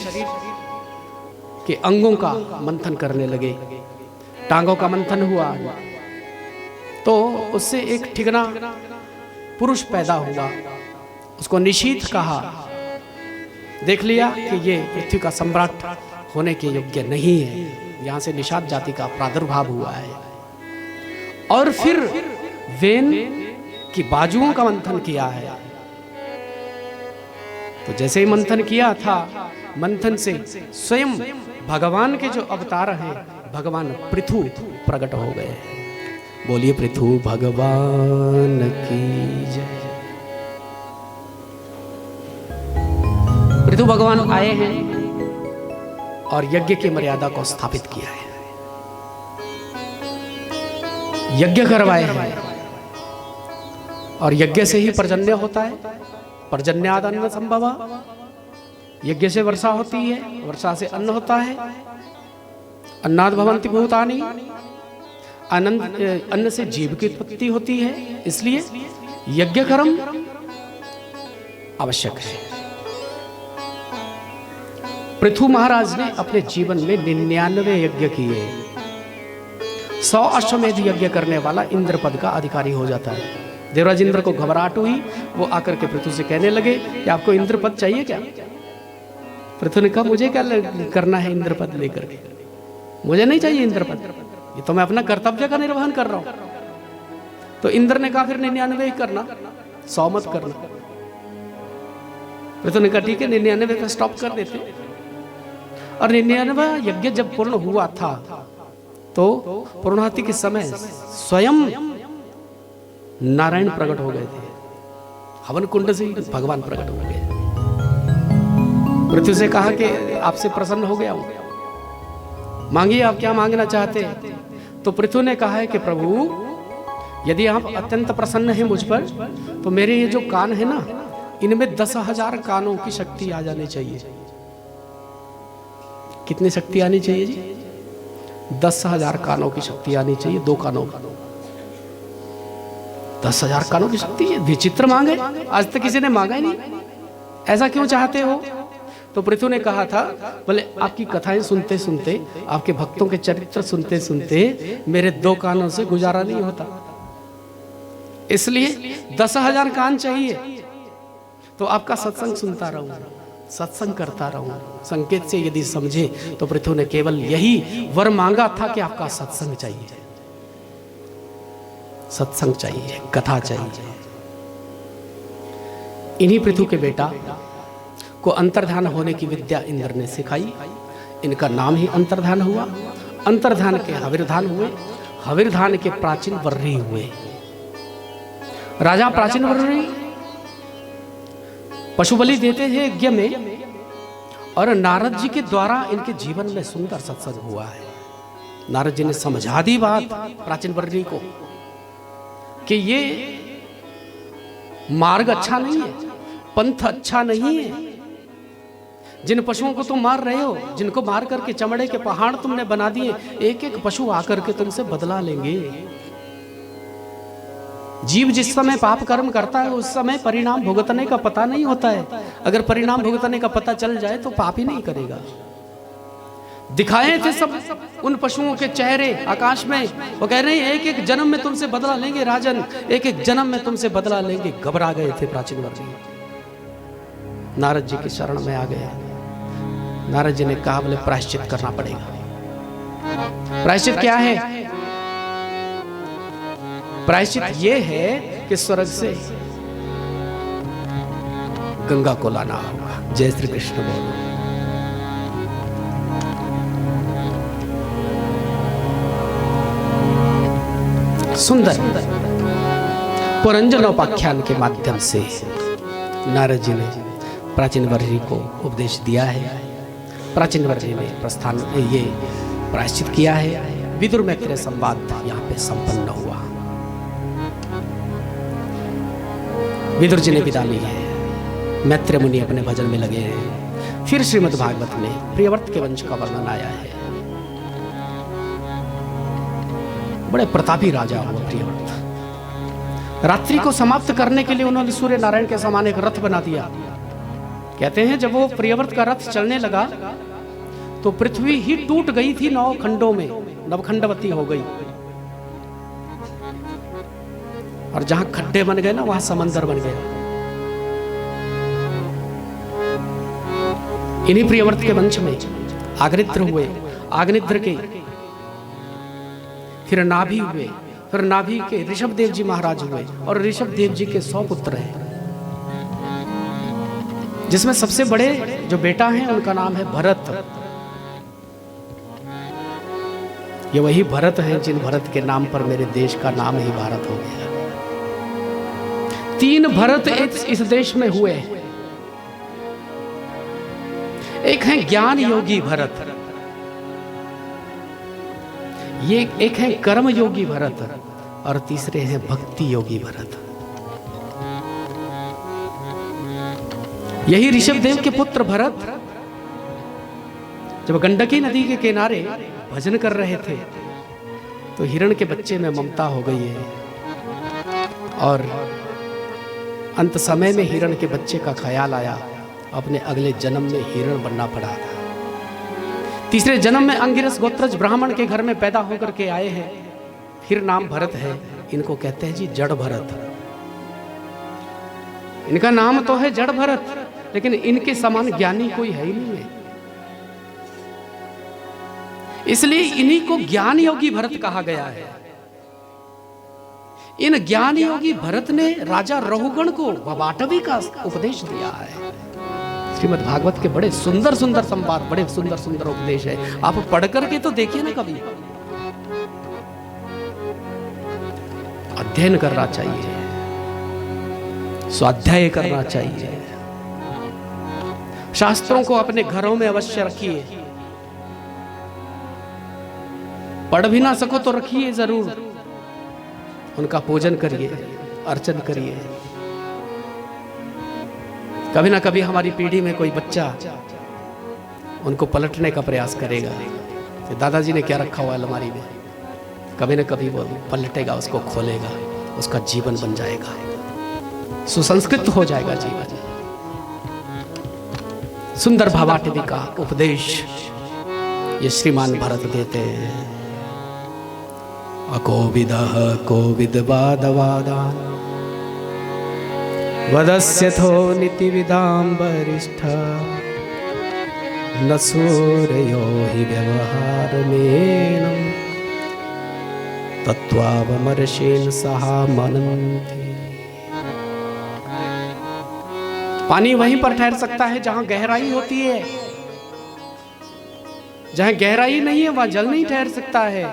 के अंगों का मंथन करने लगे, टांगों का मंथन हुआ तो उससे एक ठिगना पुरुष पैदा हुआ, उसको निशीथ कहा। देख लिया कि ये पृथ्वी का सम्राट होने के योग्य नहीं है, यहां से निषाद जाति का प्रादुर्भाव हुआ है। और फिर वेन की बाजुओं का मंथन किया है। तो जैसे ही मंथन किया था, मंथन से स्वयं भगवान के जो अवतार हैं, भगवान पृथु प्रकट हो गए। बोलिए पृथु भगवान की जय। पृथु भगवान आए हैं और यज्ञ की मर्यादा को स्थापित किया है, यज्ञ करवाए हैं। और यज्ञ से ही पर्जन्य होता है, पर्जन्याद अन्न संभव, यज्ञ से वर्षा होती है, वर्षा से अन्न होता है। अन्नाद भवन्ति भूतानि, अन्न से जीव की उत्पत्ति होती है, इसलिए यज्ञ कर्म आवश्यक है। पृथु महाराज ने अपने जीवन में 99 यज्ञ किए। 100 अश्वमेध यज्ञ करने वाला इंद्र पद का अधिकारी हो जाता है। देवराज इंद्र को घबराहट हुई, वो आकर के पृथु से कहने लगे कि आपको इंद्र पद चाहिए क्या? पृथु ने कहा मुझे क्या करना है इंद्र पद लेकर के, मुझे नहीं चाहिए इंद्र पद, ये तो मैं अपना कर्तव्य का निर्वहन कर रहा हूं। तो इंद्र ने कहा फिर 99 ही करना, 100 मत करना। पृथु ने कहा ठीक है, 99 पे स्टॉप कर देते। और 99वां यज्ञ जब पूर्ण हुआ था तो पूर्णाहुति के समय स्वयं नारायण प्रकट हो गए थे, हवन कुंड से भगवान प्रकट हो गए। पृथ्वी से कहा कि आपसे प्रसन्न हो गया हूं, मांगिए आप क्या मांगना चाहते हैं। तो पृथ्वी ने कहा है कि प्रभु यदि आप अत्यंत प्रसन्न हैं मुझ पर, तो मेरे ये जो कान है ना, इनमें 10,000 कानों की शक्ति आ जानी चाहिए। कितनी शक्ति आनी चाहिए जी? 10,000 कानों की शक्ति आनी चाहिए, 2 कानों का। 10,000 कानों की शक्ति, विचित्र मांगे, आज तक किसी ने मांगा ही नहीं। ऐसा क्यों चाहते हो? तो पृथु ने कहा था, बोले आपकी कथाएं सुनते सुनते, आपके भक्तों के चरित्र सुनते सुनते मेरे 2 कानों से गुजारा नहीं होता, इसलिए 10,000 कान चाहिए। तो आपका सत्संग सुनता रहूं, सत्संग करता रहूं। संकेत से यदि समझे तो पृथु ने केवल यही वर मांगा था कि आपका सत्संग चाहिए, सत्संग चाहिए, कथा चाहिए। इन्हीं पृथु के बेटा को अंतर्धान होने की विद्या इंद्र ने सिखाई, इनका नाम ही अंतर्धान हुआ। अंतर्धान के हविर्धान हुए, हविर्धान के प्राचीन वर्री हुए। राजा प्राचीन वर्री पशु बलि देते हैं यज्ञ में, और नारद जी के द्वारा इनके जीवन में सुंदर सत्संग हुआ है। नारद जी ने समझा दी बात प्राचीन वर्णी को कि ये मार्ग अच्छा नहीं है, पंथ अच्छा नहीं है। जिन पशुओं को तुम मार रहे हो, जिनको मार करके चमड़े के पहाड़ तुमने बना दिए, एक एक पशु आकर के तुमसे बदला लेंगे। जीव जिस समय पाप कर्म करता है उस समय परिणाम भुगतने का पता नहीं होता है। अगर परिणाम भुगतने का पता चल जाए तो पाप ही नहीं करेगा। दिखाए थे सब उन पशुओं के चेहरे आकाश में। वो कह रहे हैं एक एक जन्म में तुमसे बदला लेंगे राजन, एक एक जन्म में तुमसे बदला लेंगे। घबरा गए थे प्राचीन वर्जी, नारद जी की शरण में आ गए। नारद जी ने कहा बोले प्रायश्चित करना पड़ेगा। प्रायश्चित क्या है? प्रायश्चित ये है कि स्वर्ग से गंगा को लाना होगा। जय श्री कृष्ण बोलो। सुंदर पुरंजन उपाख्यान के माध्यम से नारद जी ने प्राचीन वर्षी को उपदेश दिया है। प्राचीन वर्षी ने प्रस्थान ये प्रायश्चित किया है। विदुर मैत्रेय संवाद यहाँ पे संपन्न हुआ। विदुर जी ने विदा ली है, मैत्रेय मुनि अपने भजन में लगे हैं। फिर श्रीमद् भागवत में प्रियव्रत के वंश का वर्णन आया है। बड़े प्रतापी राजा हुआ प्रियव्रत। रात्रि को समाप्त करने के लिए उन्होंने सूर्य नारायण के समान एक रथ बना दिया। कहते हैं जब वो प्रियव्रत का रथ चलने लगा तो पृथ्वी ही टूट गई थी 9 खंडों में, नवखंडवती हो गई। और जहां खड्डे बन गए ना वहां समंदर बन गया। इन्हीं प्रियव्रत के वंश में आग्निद्र हुए, आग्निद्र के फिर नाभि हुए, फिर नाभि के ऋषभ देव जी महाराज हुए और ऋषभ देव जी के 100 पुत्र हैं, जिसमें सबसे बड़े जो बेटा हैं उनका नाम है भरत। ये वही भरत हैं जिन भरत के नाम पर मेरे देश का नाम ही भारत हो गया। 3 भरत इस देश में हुए। एक है ज्ञान योगी भरत, ये एक है कर्म योगी भरत और तीसरे हैं भक्ति योगी भरत। यही ऋषभ देव के पुत्र भरत जब गंडकी नदी के किनारे भजन कर रहे थे तो हिरण के बच्चे में ममता हो गई है और अंत समय में हिरण के बच्चे का ख्याल आया। अपने अगले जन्म में हिरण बनना पड़ा था। तीसरे जन्म में अंगिरस गोत्रज ब्राह्मण के घर में पैदा होकर के आए हैं। फिर नाम भरत है। इनको कहते हैं जी जड़ भरत। इनका नाम तो है जड़ भरत, लेकिन इनके समान ज्ञानी कोई है ही नहीं है। इसलिए इन्हीं को ज्ञान योगी भरत कहा गया है। इन ज्ञान योगी भरत ने राजा रघुगण को वाटवी का उपदेश दिया है। श्रीमद् भागवत के बड़े सुंदर सुंदर संवाद, बड़े सुंदर सुंदर उपदेश है। आप पढ़ करके तो देखिए ना, कभी अध्ययन करना चाहिए, स्वाध्याय करना चाहिए। शास्त्रों को अपने घरों में अवश्य रखिए। पढ़ भी ना सको तो रखिए जरूर। उनका पूजन करिए, अर्चन करिए। कभी ना कभी हमारी पीढ़ी में कोई बच्चा उनको पलटने का प्रयास करेगा कि दादाजी ने क्या रखा हुआ है अलमारी में। कभी ना कभी वो पलटेगा, उसको खोलेगा, उसका जीवन बन जाएगा, सुसंस्कृत हो जाएगा जीवन। सुंदर भावाटवी का उपदेश ये श्रीमान भरत देते हैं। अकोविदः कोविदवादवादान् वदस्यथो नीतिविदां वरिष्ठ न सूर्यो हि व्यवहारमेनं तत्त्वावमर्शेन सहा मनन्ति। पानी वहीं पर ठहर सकता है जहां गहराई होती है। जहां गहराई नहीं है वहां जल नहीं ठहर सकता है।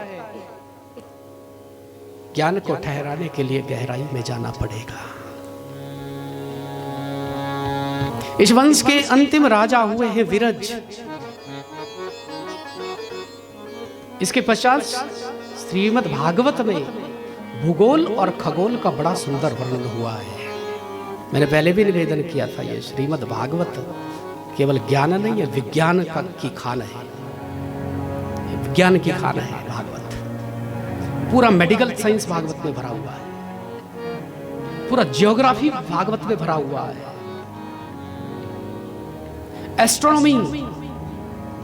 ज्ञान को ठहराने के लिए गहराई में जाना पड़ेगा। इस वंश के अंतिम राजा हुए हैं विरज। इसके पश्चात श्रीमद् भागवत में भूगोल और खगोल का बड़ा सुंदर वर्णन हुआ है। मैंने पहले भी निवेदन किया था, ये श्रीमद् भागवत केवल ज्ञान नहीं है, विज्ञान की खान है। विज्ञान की खान है भागवत। पूरा मेडिकल साइंस भागवत में भरा हुआ है। पूरा जियोग्राफी भागवत में भरा हुआ है। एस्ट्रोनॉमी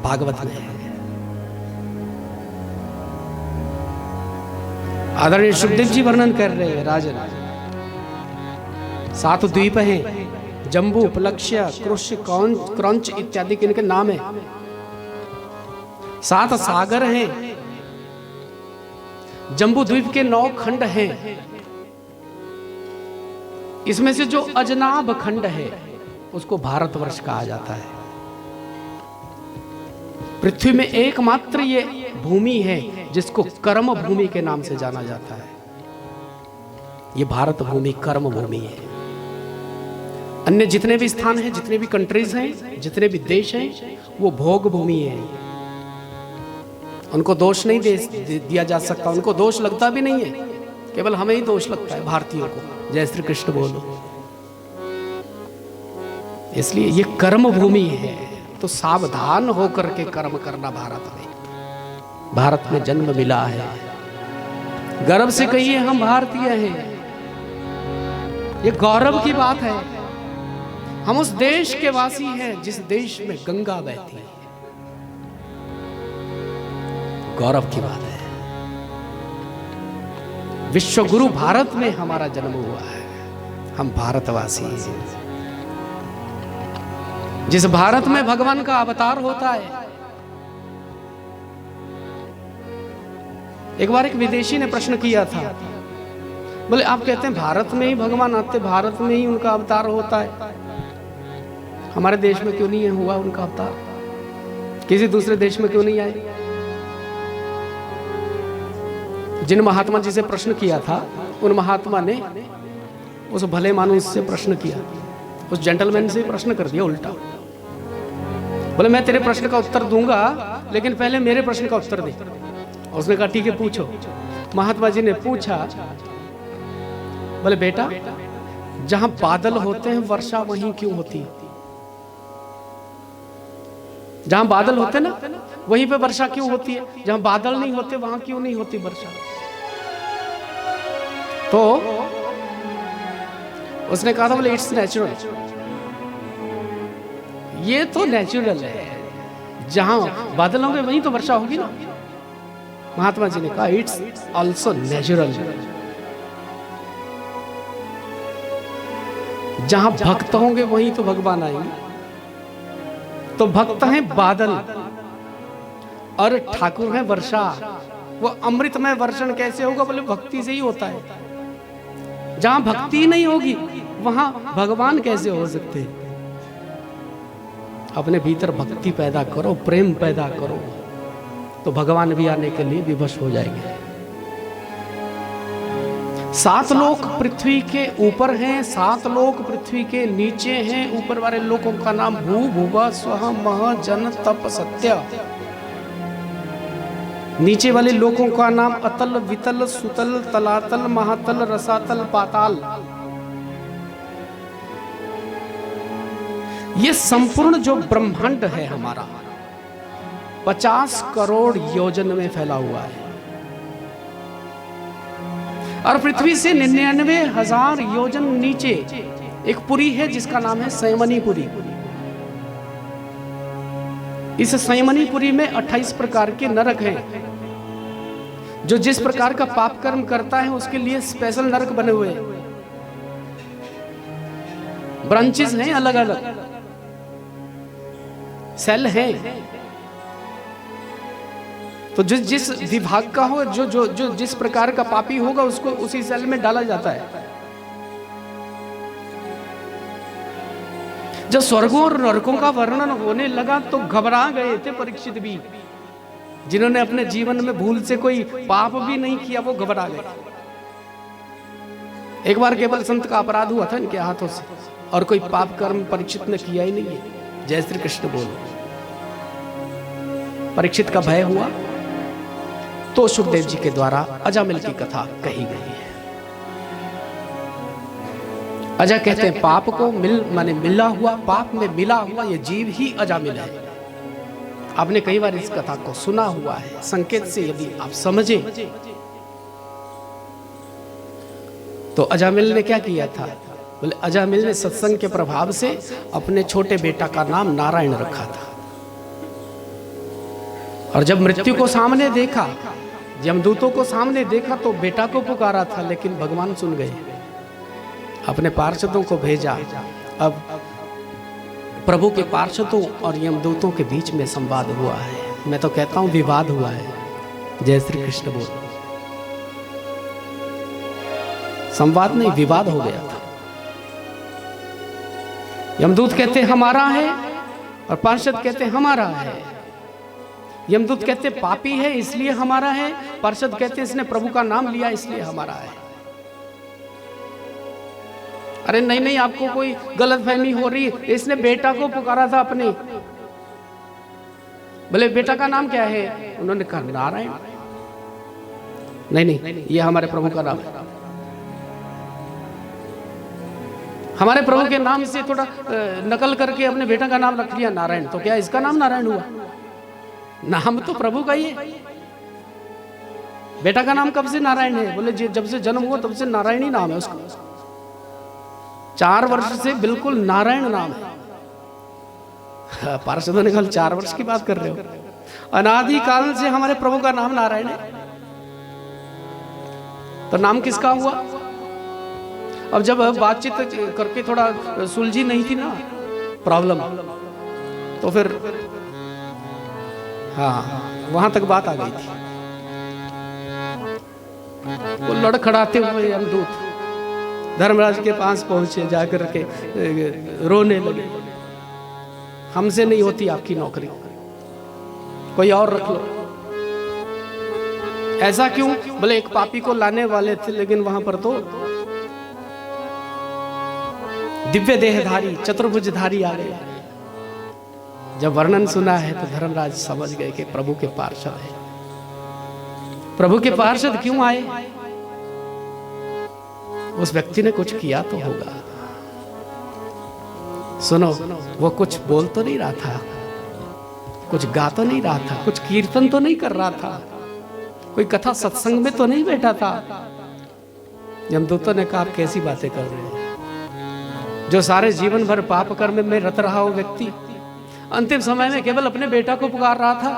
भागवत में है। आदरणीय सुखदेव जी वर्णन कर रहे हैं राजन। 7 द्वीप हैं, जम्बू, उपलक्ष्य, कृष्ण, क्रंच इत्यादि के इनके नाम है। 7 सागर हैं, जम्बू द्वीप के 9 खंड हैं। इसमें से जो अजनाब खंड है उसको भारतवर्ष कहा जाता है। पृथ्वी में एकमात्र ये भूमि है जिसको कर्म भूमि के नाम से जाना जाता है। ये भारत भूमि कर्म भूमि है। अन्य जितने भी स्थान हैं, जितने भी कंट्रीज हैं, जितने भी देश हैं, वो भोग भूमि है। उनको दोष नहीं दिया जा सकता, उनको दोष लगता भी नहीं है, केवल हमें ही दोष लगता है भारतीयों को। जय श्री कृष्ण बोलो। इसलिए ये कर्म भूमि है, तो सावधान होकर के कर्म करना। भारत में जन्म मिला है, गर्व से कहिए हम भारतीय हैं। ये गौरव की बात है। हम उस देश के वासी हैं जिस देश में गंगा बहती है। गौरव की बात है। विश्व गुरु भारत में हमारा जन्म हुआ है। हम भारतवासी हैं। जिस भारत में भगवान का अवतार होता है। एक बार एक विदेशी ने प्रश्न किया था, बोले आप कहते हैं भारत में ही भगवान आते, भारत में ही उनका अवतार होता है, हमारे देश में क्यों नहीं हुआ उनका अवतार? किसी दूसरे देश में क्यों नहीं आए? जिन महात्मा जी से प्रश्न किया था, उन महात्मा ने उस भले मानुष से प्रश्न किया, उस जेंटलमैन से प्रश्न कर दिया उल्टा। बोले मैं तेरे प्रश्न का उत्तर दूंगा, लेकिन पहले मेरे प्रश्न का उत्तर दे। उसने कहा ठीक है पूछो। महात्मा जी ने पूछा, बोले बेटा जहां बादल होते हैं वर्षा वहीं क्यों होती है? जहां बादल होते ना वहीं पे वर्षा क्यों होती है? जहां बादल नहीं होते वहां क्यों नहीं होती वर्षा? तो उसने कहा था, बोले इट्स नेचुरल। ये तो नेचुरल है, जहां बादल होंगे वहीं तो वर्षा होगी ना। महात्मा जी ने कहा इट्स ऑल्सो नेचुरल। जहां भक्त होंगे वहीं तो भगवान आएंगे। तो भक्त हैं बादल और ठाकुर हैं वर्षा। वो अमृतमय वर्षण कैसे होगा? बोले भक्ति से ही होता है। जहां भक्ति नहीं होगी वहां भगवान कैसे हो सकते हैं? अपने भीतर भक्ति पैदा करो, प्रेम पैदा करो, तो भगवान भी आने के लिए विवश हो जाएंगे। 7 लोक पृथ्वी के ऊपर हैं, 7 लोक पृथ्वी के नीचे हैं। ऊपर वाले लोकों का नाम भू, भुवा, स्वः, मह, जन, तप, सत्य। नीचे वाले लोकों का नाम अतल, वितल, सुतल, तलातल, महातल, रसातल, पाताल। ये संपूर्ण जो ब्रह्मांड है हमारा 50 करोड़ योजन में फैला हुआ है। और पृथ्वी से 99,000 योजन नीचे एक पुरी है जिसका नाम है संयमनीपुरी। इस संयमनीपुरी में 28 प्रकार के नरक हैं। जो जिस प्रकार का पाप कर्म करता है उसके लिए स्पेशल नरक बने हुए हैं। ब्रांचेस हैं, अलग अलग सेल हैं। तो जिस विभाग का हो, जो जिस प्रकार का पापी होगा उसको उसी सेल में डाला जाता है। जब स्वर्गों और नरकों का वर्णन होने लगा तो घबरा गए थे परीक्षित भी। जिन्होंने अपने जीवन में भूल से कोई पाप भी नहीं किया वो घबरा गए। एक बार केवल संत का अपराध हुआ था इनके हाथों से, और कोई पाप कर्म परीक्षित ने किया ही नहीं है। जय श्री कृष्ण बोलो। परीक्षित का भय हुआ तो सुखदेव जी के द्वारा अजामिल की कथा कही गई है। अजा कहते हैं पाप को माने मिला हुआ, पाप में मिला हुआ ये जीव ही अजामिल है। आपने कई बार इस कथा को सुना हुआ है। संकेत से यदि आप समझे तो अजामिल ने क्या किया था? बोले अजामिल ने सत्संग के प्रभाव से अपने छोटे बेटा का नाम नारायण रखा था। और जब मृत्यु को सामने देखा, यमदूतों को सामने देखा तो बेटा को पुकारा था, लेकिन भगवान सुन गए, अपने पार्षदों को भेजा। अब प्रभु के पार्षदों और यमदूतों के बीच में संवाद हुआ है। मैं तो कहता हूं विवाद हुआ है। जय श्री कृष्ण बोल। संवाद नहीं, विवाद हो गया था। यमदूत कहते हमारा है और पार्षद कहते हमारा है। यमदूत कहते पापी है इसलिए हमारा है, पार्षद कहते इसने प्रभु का नाम लिया इसलिए हमारा है। अरे नहीं नहीं, आपको कोई गलतफहमी हो रही है, इसने बेटा को पुकारा था अपने। बोले बेटा का नाम क्या है? उन्होंने कहा नारायण। नहीं नहीं, ये हमारे प्रभु का नाम है। हमारे प्रभु के नाम से थोड़ा नकल करके अपने बेटा का नाम रख लिया नारायण, तो क्या इसका नाम नारायण हुआ? नाम तो प्रभु का ही है। बेटा का नाम कब से नारायण है? बोले जब से जन्म हुआ तब से नारायण ही नाम है उसका। 4 वर्ष से बिल्कुल नारायण नाम है। पार्षदों ने कहा 4 वर्ष की बात कर रहे हो? अनादि काल से हमारे प्रभु का नाम नारायण है, तो नाम किसका हुआ? अब जब बातचीत करके थोड़ा सुलझी नहीं थी ना प्रॉब्लम, तो फिर हाँ वहां तक बात आ गई थी। वो लड़खड़ाते हुए यमदूत धर्मराज के पास पहुंचे, जाकर के रोने लगे, हमसे नहीं होती आपकी नौकरी, कोई और रख लो। ऐसा क्यों? बोले एक पापी को लाने वाले थे, लेकिन वहां पर तो दिव्य देहधारी चतुर्भुजधारी आ गए। जब वर्णन सुना है तो धर्मराज समझ गए कि प्रभु के पार्षद है। प्रभु के पार्षद क्यों आए? उस व्यक्ति ने कुछ किया तो होगा। सुनो, वो कुछ बोल तो नहीं रहा था, कुछ गा तो नहीं रहा था, कुछ कीर्तन तो नहीं कर रहा था, कोई कथा सत्संग में तो नहीं बैठा था। यमदूतों ने कहा आप कैसी बातें कर रहे हैं? जो सारे जीवन भर पाप कर्म में रत रहा हो व्यक्ति अंतिम समय में केवल अपने बेटा को पुकार रहा था।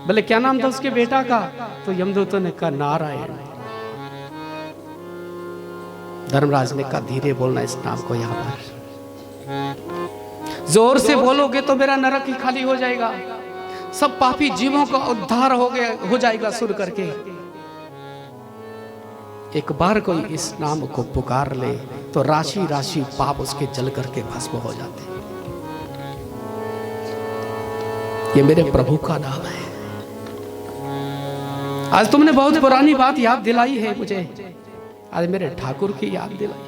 बोले क्या नाम था उसके बेटा का? तो यमदूतों ने कहा नारायण। धर्मराज ने कहा धीरे बोलना इस नाम को, यहां पर जोर से बोलोगे तो मेरा नरक ही खाली हो जाएगा, सब पापी जीवों का उद्धार हो जाएगा सुन करके। एक बार कोई इस नाम को पुकार ले तो राशि राशि पाप उसके जल करके भस्म हो जाते। ये मेरे प्रभु का नाम है। आज तुमने बहुत पुरानी बात याद दिलाई है मुझे, आज मेरे ठाकुर की याद दिलाई।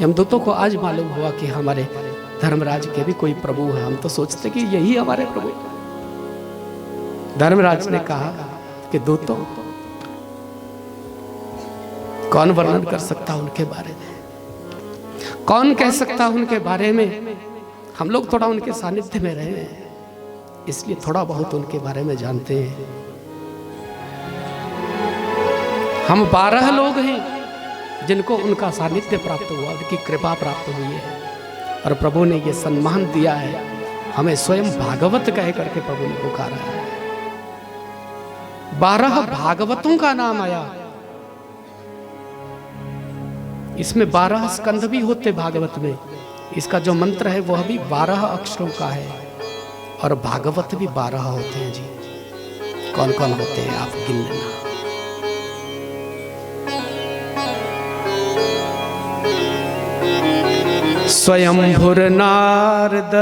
यमदूतों को आज मालूम हुआ कि हमारे धर्मराज के भी कोई प्रभु है। हम तो सोचते कि यही हमारे प्रभु। धर्मराज ने कहा कि दूतों, कौन वर्णन कर सकता उनके बारे में, कौन कह सकता उनके बारे में। हम लोग थोड़ा उनके सानिध्य में रहे हैं, इसलिए थोड़ा बहुत उनके बारे में जानते हैं। हम 12 लोग हैं जिनको उनका सानिध्य प्राप्त हुआ, उनकी कृपा प्राप्त हुई है, और प्रभु ने ये सम्मान दिया है हमें। स्वयं भागवत कह करके प्रभु ने पुकारा है। 12 भागवतों का नाम आया। इसमें 12 स्कंद भी होते भागवत में। इसका जो मंत्र है वह भी 12 अक्षरों का है, और भागवत भी 12 होते हैं जी। कौन कौन होते हैं आप गिन लेना। स्वयंभुर नारद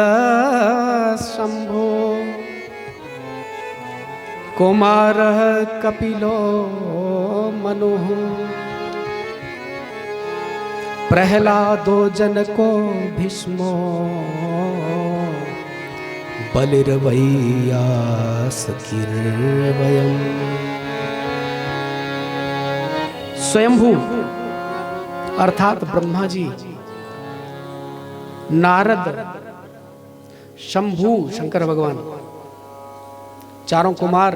शंभो कुमार कपिलो मनुः प्रहलादो जनको भीष्मो बलिर्वैयासकीर्वयम्। स्वयंभू अर्थात ब्रह्मा जी, नारद, शंभू शंकर भगवान, चारों कुमार,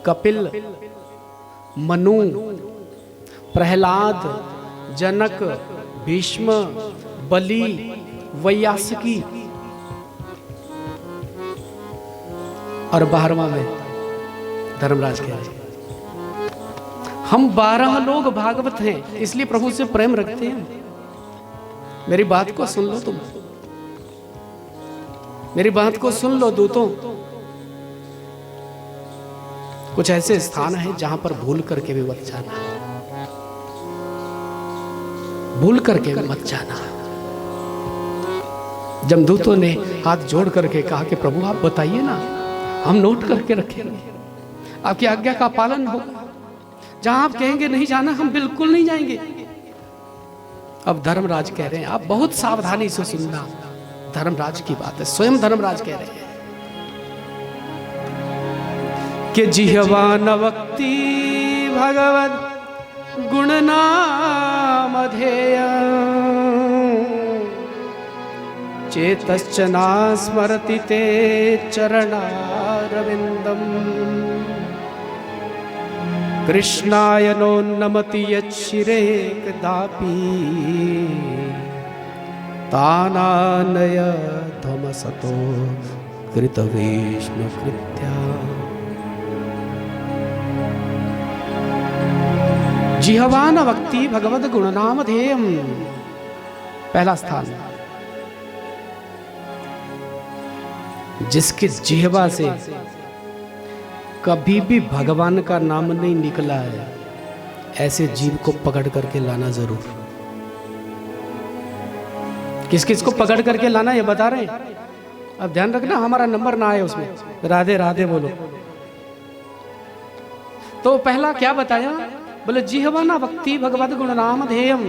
कपिल, मनु, प्रहलाद, जनक, भीष्म, बलि, वैयासकी, और 12वां में धर्मराज कह रहे हम 12 लोग भागवत हैं, इसलिए प्रभु से प्रेम रखते हैं। मेरी बात को सुन लो तुम, मेरी बात को सुन लो दूतों। कुछ ऐसे स्थान हैं जहां पर भूल करके भी मत जाना, भूल करके भी मत जाना। जमदूतों ने हाथ जोड़ करके कहा कि प्रभु आप बताइए ना, हम नोट करके रखेंगे, आपकी आज्ञा का पालन होगा। जहां आप कहेंगे नहीं जाना, हम बिल्कुल नहीं जाएंगे। अब धर्मराज कह रहे हैं, आप बहुत सावधानी से सुनना, धर्मराज की बात है, स्वयं धर्मराज कह रहे हैं कि जिह्वा न वक्ति भगवद गुण नामधेय चेतश्च न स्मरति ते चरणारविंदम कृष्णाय नो नमति यच्छिरे कदापि तानानय धमसतो कृत विष्णु कृत्या। जिह्वा न वक्ति भगवद गुणनामधेयम्, पहला स्थान। जिसके जिह्वा से कभी भी भगवान का नाम नहीं निकला है, ऐसे जीव को पकड़ करके लाना जरूर। किस किस को पकड़ करके लाना ये बता रहे हैं। अब ध्यान रखना हमारा नंबर ना आए उसमें, राधे राधे बोलो। तो पहला क्या बताया, बोले जिह्वा ना वक्ति भगवद गुण नाम ध्येयम,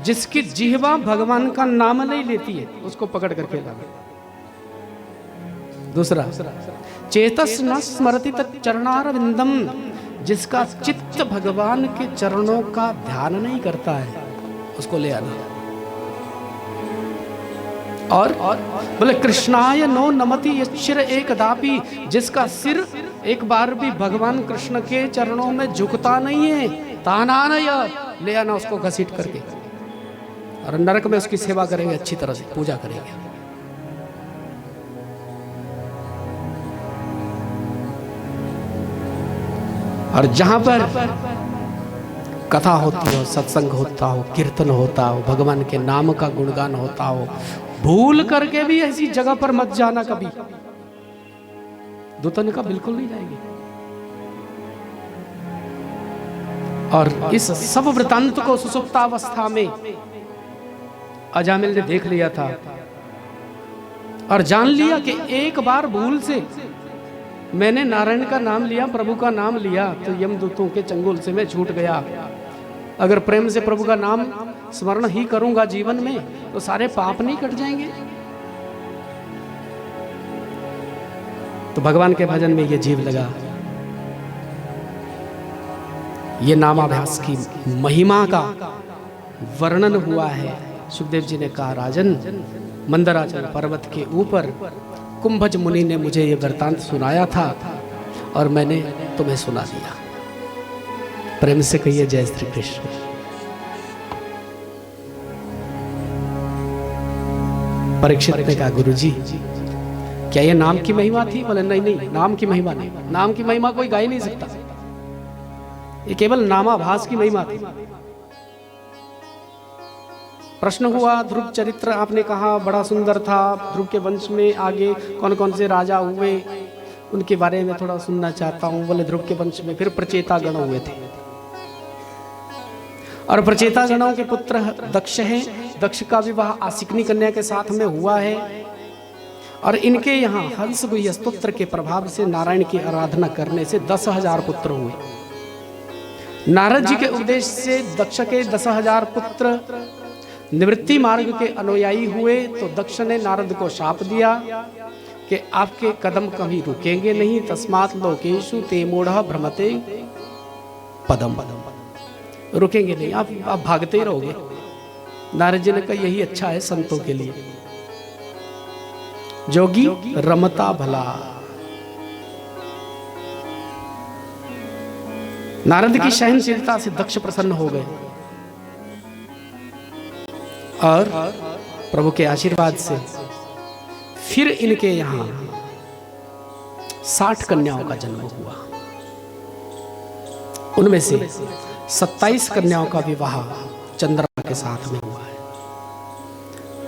जिसकी जिह्वा भगवान का नाम नहीं लेती है उसको पकड़ करके लाना। दूसरा, चेतस न स्मरति तच्चरणारविंदम, जिसका चित्त भगवान के चरणों का ध्यान नहीं करता है उसको ले आना। और बोले कृष्णाय नो नमति यच्छिर एकदापि, जिसका सिर एक बार भी भगवान कृष्ण के चरणों में झुकता नहीं है, तानानय, ले आना उसको घसीट करके, और नरक में उसकी सेवा करेंगे, अच्छी तरह से पूजा करेंगे। और जहां पर कथा होती हो, सत्संग होता हो, कीर्तन होता हो, भगवान के नाम का गुणगान होता हो, भूल करके भी ऐसी जगह पर मत जाना कभी। दूतन का बिल्कुल नहीं जाएगी। और इस सब वृतांत को सुसुप्तावस्था में अजामिल ने देख लिया था और जान लिया कि एक बार भूल से मैंने नारायण का नाम लिया, प्रभु का नाम लिया, तो यमदूतों के चंगुल से मैं छूट गया। अगर प्रेम से प्रभु का नाम स्मरण ही करूंगा जीवन में तो सारे पाप नहीं कट जाएंगे। तो भगवान के भजन में ये जीव लगा। ये नामाभ्यास की महिमा का वर्णन हुआ है। सुखदेव जी ने कहा, राजन, मंदराचल पर्वत के ऊपर कुंभज मुनि ने मुझे ये वृतांत सुनाया था और मैंने तुम्हें सुना दिया। प्रेम से कहिए जय श्री कृष्ण। परीक्षित ने कहा, गुरुजी क्या ये नाम की महिमा थी? बोले नहीं नहीं, नाम की महिमा नहीं, नाम की महिमा कोई गा ही नहीं सकता, ये केवल नामाभास की महिमा थी। प्रश्न हुआ, ध्रुव चरित्र आपने कहा बड़ा सुंदर था, ध्रुव के वंश में आगे कौन कौन से राजा हुए उनके बारे में थोड़ा सुनना चाहता हूँ। बोले ध्रुव के वंश में फिर प्रचेता गण हुए थे और प्रचेता गणों के पुत्र दक्ष हैं। दक्ष का विवाह आसिकनी कन्या के साथ में हुआ है और इनके यहाँ हंस गुह्य स्तोत्र के प्रभाव से नारायण की आराधना करने से 10,000 पुत्र हुए। नारद जी के उपदेश से दक्ष के 10,000 पुत्र निवृत्ति मार्ग के अनुयायी हुए। तो दक्ष ने नारद को शाप दिया कि आपके कदम कभी रुकेंगे नहीं, तस्मात् लोकेषु ते मूढ़ः भ्रमते पदम, रुकेंगे नहीं, आप भागते ही रहोगे। नारद जी ने कहा यही अच्छा है संतों के लिए, जोगी रमता भला। नारद की सहनशीलता से दक्ष प्रसन्न हो गए और प्रभु के आशीर्वाद से फिर इनके यहाँ 60 कन्याओं का जन्म हुआ। उनमें से 27 कन्याओं का विवाह चंद्रमा के साथ में हुआ है।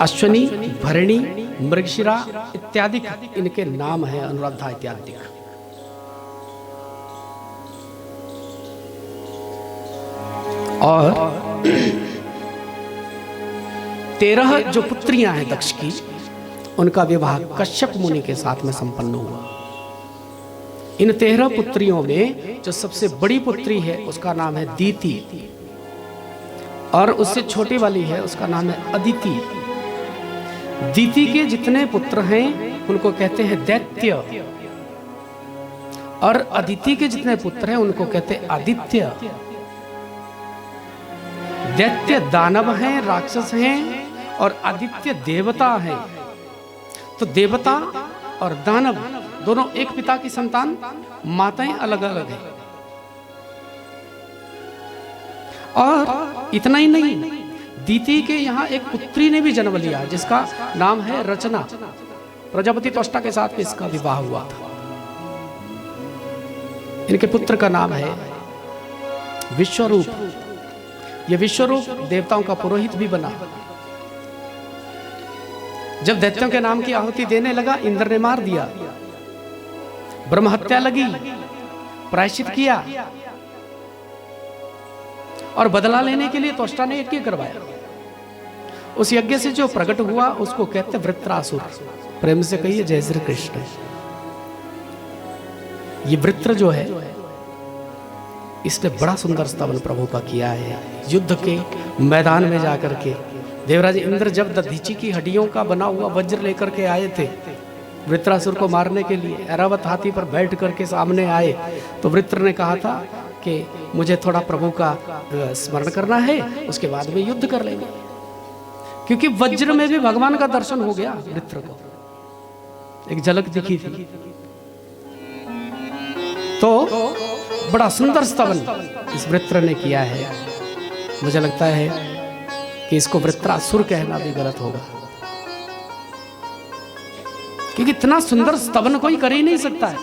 अश्विनी, भरणी, मृगशिरा इत्यादि इनके नाम है, अनुराधा इत्यादि। और 13 जो पुत्रियां हैं दक्ष की, उनका विवाह कश्यप मुनि के साथ में संपन्न हुआ। इन 13 पुत्रियों में जो सबसे बड़ी पुत्री है उसका नाम है दीति, और उससे छोटी वाली है उसका नाम है अदिति। दीति के जितने पुत्र हैं उनको कहते हैं दैत्य, और अदिति के जितने पुत्र हैं उनको कहते हैं आदित्य। दैत्य दानव हैं, राक्षस हैं, और आदित्य देवता हैं। तो देवता और दानव दोनों एक पिता की संतान, माताएं अलग अलग हैं। और इतना ही नहीं, दीति के यहाँ एक पुत्री ने भी जन्म लिया जिसका नाम है रचना। प्रजापति त्वष्टा के साथ इसका विवाह हुआ था। इनके पुत्र का नाम है विश्वरूप। यह विश्वरूप देवताओं का पुरोहित भी बना। जब दैत्यों के नाम की आहुति देने लगा, इंद्र ने मार दिया। ब्रह्म हत्या लगी, प्रायश्चित किया, और बदला लेने के लिए त्वष्टा ने यज्ञ करवाया। उस यज्ञ से जो प्रकट हुआ उसको कहते वृत्रासुर। प्रेम से कहिए जय श्री कृष्ण। ये वृत्र जो है इसने बड़ा सुंदर स्तवन प्रभु का किया है। युद्ध के मैदान में जाकर के देवराज इंद्र जब दधीची की हड्डियों का बना हुआ वज्र लेकर के आए थे वृत्रासुर को मारने के लिए, ऐरावत हाथी पर बैठ करके सामने आए, तो वृत्र ने कहा था कि मुझे थोड़ा प्रभु का स्मरण करना है, उसके बाद में युद्ध कर लेंगे। क्योंकि वज्र में भी भगवान का दर्शन हो गया वृत्र को, एक झलक दिखी थी। तो बड़ा सुंदर स्तवन इस वृत्र ने किया है। मुझे लगता है कि इसको वृत्रासुर कहना भी गलत होगा, क्योंकि इतना सुंदर स्तवन कोई कर ही नहीं सकता है।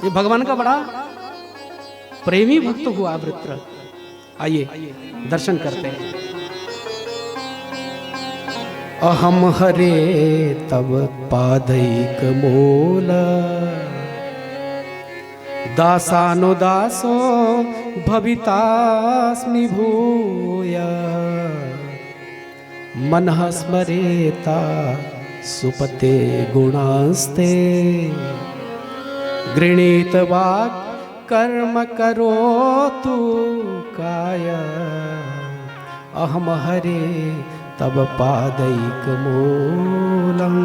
ये भगवान का बड़ा प्रेमी भक्त हुआ वृत्र। आइए दर्शन करते हैं। अहम हरे तब पादैक मूल दासानुदासो भवितास्मि भूय मनः स्मरेता सुपते गुणास्ते गृणीत वाक् कर्म करोतु काय अहम हरे तब पादैक मूलम।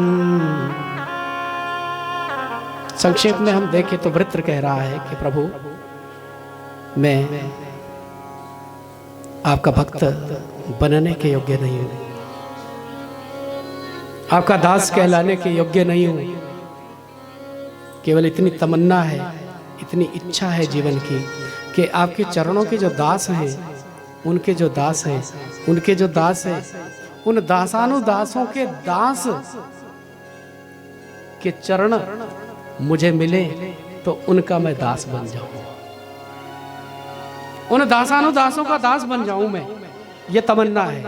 संक्षेप में हम देखें तो वृत्र कह रहा है कि प्रभु मैं आपका भक्त बनने के योग्य नहीं हूं, आपका दास कहलाने के योग्य नहीं हूं। केवल इतनी तमन्ना है, इतनी इच्छा है जीवन की कि आपके चरणों के जो दास हैं, उनके जो दास हैं, उनके जो दास हैं, उन दासानुदासों के दास के चरण मुझे मिले तो उनका मैं दास बन जाऊं, उन दासानुदासों का दास बन जाऊं मैं। ये तमन्ना है।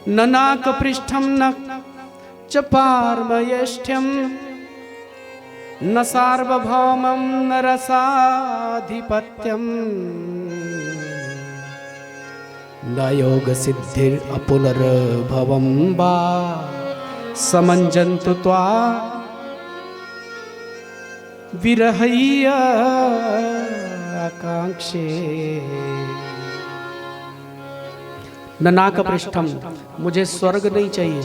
न नाक पृष्ठम न च पारमयेष्ठ्यम न सार्वभौमं न रसाधिपत्यम न योग सिद्धिर अपुनर्भवं वा समंजन्तु त्वा विरहय्य आकांक्षे। न नाक पृष्ठम, मुझे स्वर्ग नहीं चाहिए,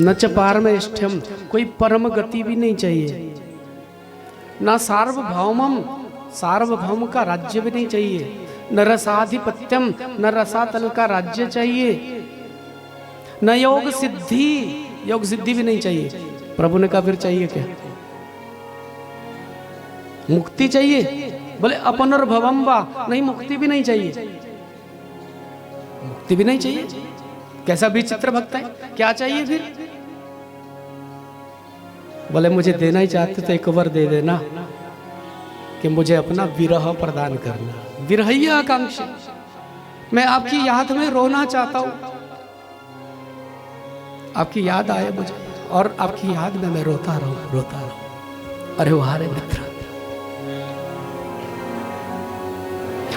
न च पारमेष्ठ्यम, कोई परम गति भी नहीं चाहिए, न सार्वभौमम, सार्वभौम का राज्य भी नहीं चाहिए, न रसाधिपत्यम, न रसातल का राज्य चाहिए, न योग सिद्धि, योग सिद्धि भी नहीं चाहिए। प्रभु ने कहा फिर चाहिए क्या? मुक्ति चाहिए? बोले अपनर्भवम वा, नहीं मुक्ति भी नहीं चाहिए, मुक्ति भी नहीं चाहिए। कैसा विचित्र भक्त है, क्या चाहिए फिर? बोले मुझे देना ही चाहते तो एक वर दे देना कि मुझे अपना विरह प्रदान करना। विरही आकांक्षी, मैं आपकी याद में रोना चाहता हूं, आपकी याद आए मुझे और आपकी याद में मैं रोता रहूं। अरे वाह रे मित्र,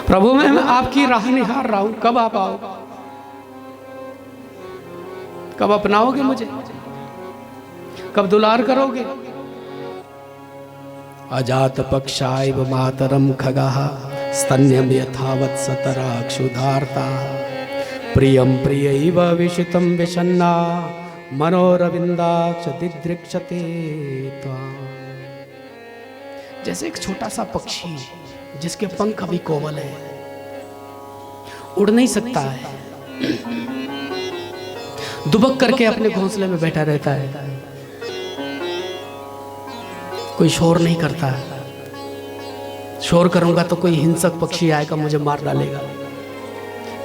प्रभु मैं आपकी राह निहार रहा हूं, कब आप आओगे, कब अपनाओगे मुझे, कब दुलार करोगे। अजात पक्षाइव मातरम खगाः स्तन्यम यथावत् सतरा क्षुधार्ता प्रियम प्रियैव विषितम विषन्ना मनोरविंदाक्ष दिदृक्षते त्वाम्। जैसे एक छोटा सा पक्षी जिसके पंख अभी कोमल है, उड़ नहीं सकता है, दुबक करके अपने घोंसले में बैठा रहता है, कोई शोर नहीं करता है। शोर करूंगा तो कोई हिंसक पक्षी आएगा मुझे मार डालेगा।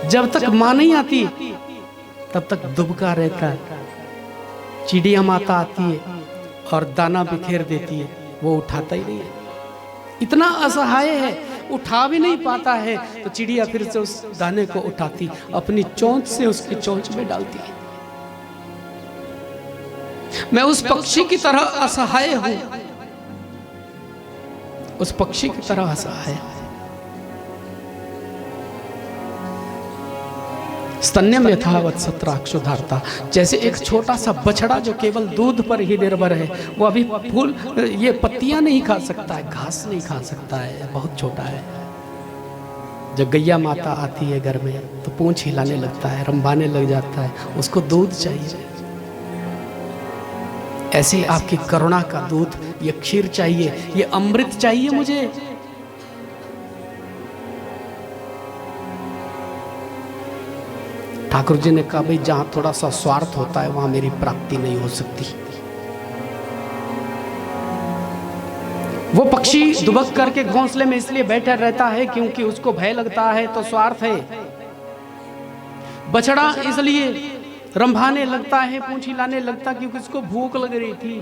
जब तक मां नहीं आती तब तक दुबका रहता है। चिड़िया माता आती है और दाना बिखेर देती है, वो उठाता ही नहीं है, इतना असहाय है, उठा भी नहीं पाता है। तो चिड़िया फिर से उस दाने को उठाती, अपनी चोंच से उसकी चोंच में डालती है। मैं उस पक्षी की तरह असहाय हूं, उस पक्षी की तरह असहाय। स्तन्यम यथावत् सतरा क्षुधार्ता, जैसे एक छोटा सा बछड़ा जो केवल दूध पर ही निर्भर है, वो अभी फूल ये पत्तियां नहीं खा सकता है, घास नहीं खा सकता है, बहुत छोटा है। जब गैया माता आती है घर में तो पूंछ हिलाने लगता है, रंभाने लग जाता है, उसको दूध चाहिए। ऐसे आपकी करुणा का दूध, ये क्षीर चाहिए, ये अमृत चाहिए मुझे। ठाकुर जी ने कहा भाई जहां थोड़ा सा स्वार्थ होता है वहां मेरी प्राप्ति नहीं हो सकती। वो पक्षी दुबक करके घोंसले में इसलिए बैठा रहता है क्योंकि उसको भय लगता है, तो स्वार्थ है। बछड़ा इसलिए रंभाने लगता है, पूंछ हिलाने लगता क्योंकि उसको भूख लग रही थी।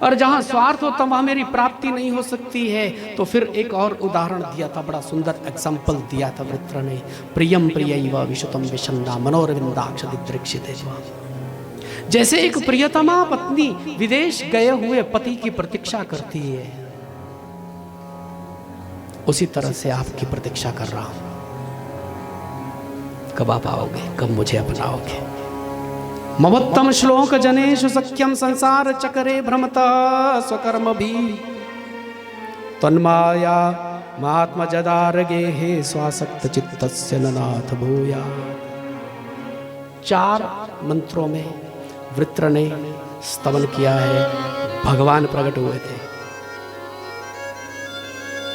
और जहां स्वार्थ होता वहां मेरी प्राप्ति नहीं हो सकती है। तो फिर एक और उदाहरण दिया था, बड़ा सुंदर एग्जाम्पल दिया था वृत्र ने। प्रियम प्रियैव विशुतम विषन्ना मनोरविंदाक्ष दिदृक्षते त्वाम्। जैसे एक प्रियतमा पत्नी विदेश गए हुए पति की प्रतीक्षा करती है, उसी तरह से आपकी प्रतीक्षा कर रहा हूं। कब आप आओगे, कब मुझे अपनाओगे। ममोत्तम श्लोक जनेषु सख्यम संसार चक्रे भ्रमता स्वकर्म भी तन्माया महात्मा जदारगे हे स्वासक्त चित्तस्य ननाथ भूया। 4 मंत्रों में वृत्र ने स्तवन किया है, भगवान प्रकट हुए थे।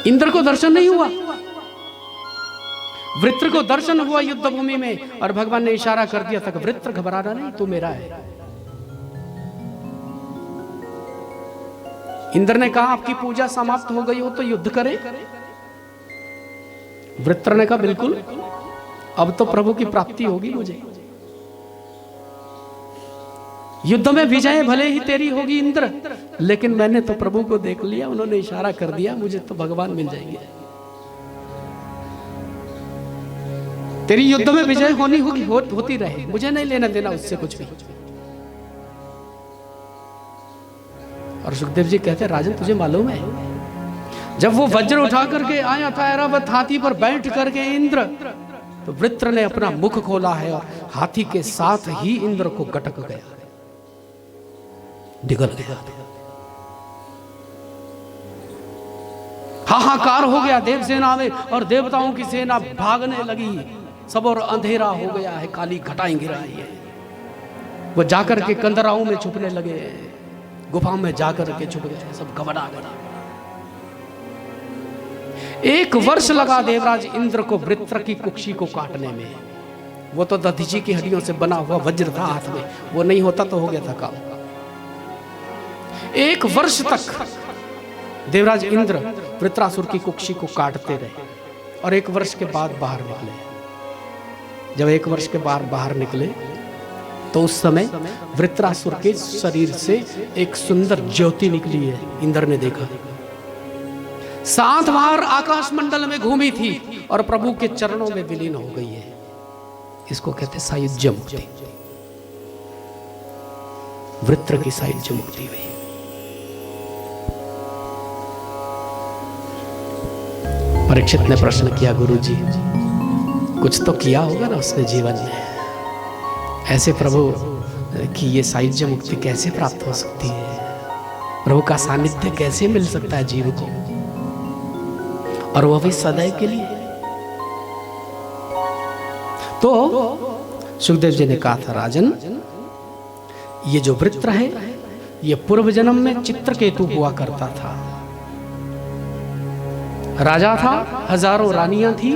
इंद्र को दर्शन नहीं हुआ, वृत्र को दर्शन हुआ युद्ध भूमि में, और भगवान ने इशारा कर दिया था कि वृत्र घबराना नहीं, तू मेरा है। इंद्र ने कहा आपकी पूजा समाप्त हो गई हो तो युद्ध करें। वृत्र ने कहा बिल्कुल, अब तो प्रभु की प्राप्ति होगी मुझे। युद्ध में विजय भले ही तेरी होगी इंद्र, लेकिन मैंने तो प्रभु को देख लिया, उन्होंने इशारा कर दिया, मुझे तो भगवान मिल जाएंगे। तेरी युद्ध में विजय होनी होगी, होती रहे, मुझे नहीं लेना देना उससे कुछ भी। और सुखदेव जी कहते हैं राजन तुझे मालूम है, जब वो वज्र उठा करके आया था ऐरावत हाथी पर बैठ करके इंद्र, तो वृत्र ने अपना मुख खोला है और हाथी के साथ ही इंद्र को गटक गया, निगल गया। हाहाकार हो गया देव सेना में, और देवताओं की सेना भागने लगी, सब और अंधेरा हो गया है, काली घटाएं गिर रही है। वो जाकर के कंदराओं में छुपने लगे, गुफा में जाकर के छुप गए, सब घबरा गए। 1 वर्ष लगा देवराज इंद्र को वृत्र की कुक्षी को काटने में। वो तो दधीची की हड्डियों से बना हुआ वज्र था हाथ में, वो नहीं होता तो हो गया था काम। 1 वर्ष तक देवराज इंद्र वृत्रासुर की कुक्षी को काटते रहे, और 1 वर्ष के बाद बाहर निकले। जब 1 वर्ष के बाद बाहर निकले तो उस समय वृत्रासुर के शरीर से एक सुंदर ज्योति निकली है। इंद्र ने देखा, 7 बार आकाश मंडल में घूमी थी और प्रभु के चरणों में विलीन हो गई है। इसको कहते सायुज्य मुक्ति, वृत्र की सायुज्य मुक्ति हुई। परीक्षित ने प्रश्न किया, गुरुजी कुछ तो किया होगा ना उसने जीवन में, ऐसे प्रभु कि ये सायुज्य मुक्ति कैसे प्राप्त हो सकती है, प्रभु का सानिध्य कैसे मिल सकता है जीव को, और वह भी सदैव के लिए। तो सुखदेव जी ने कहा था, राजन ये जो वृत्र है ये पूर्व जन्म में चित्रकेतु हुआ करता था, राजा था, हजारों रानियां थी,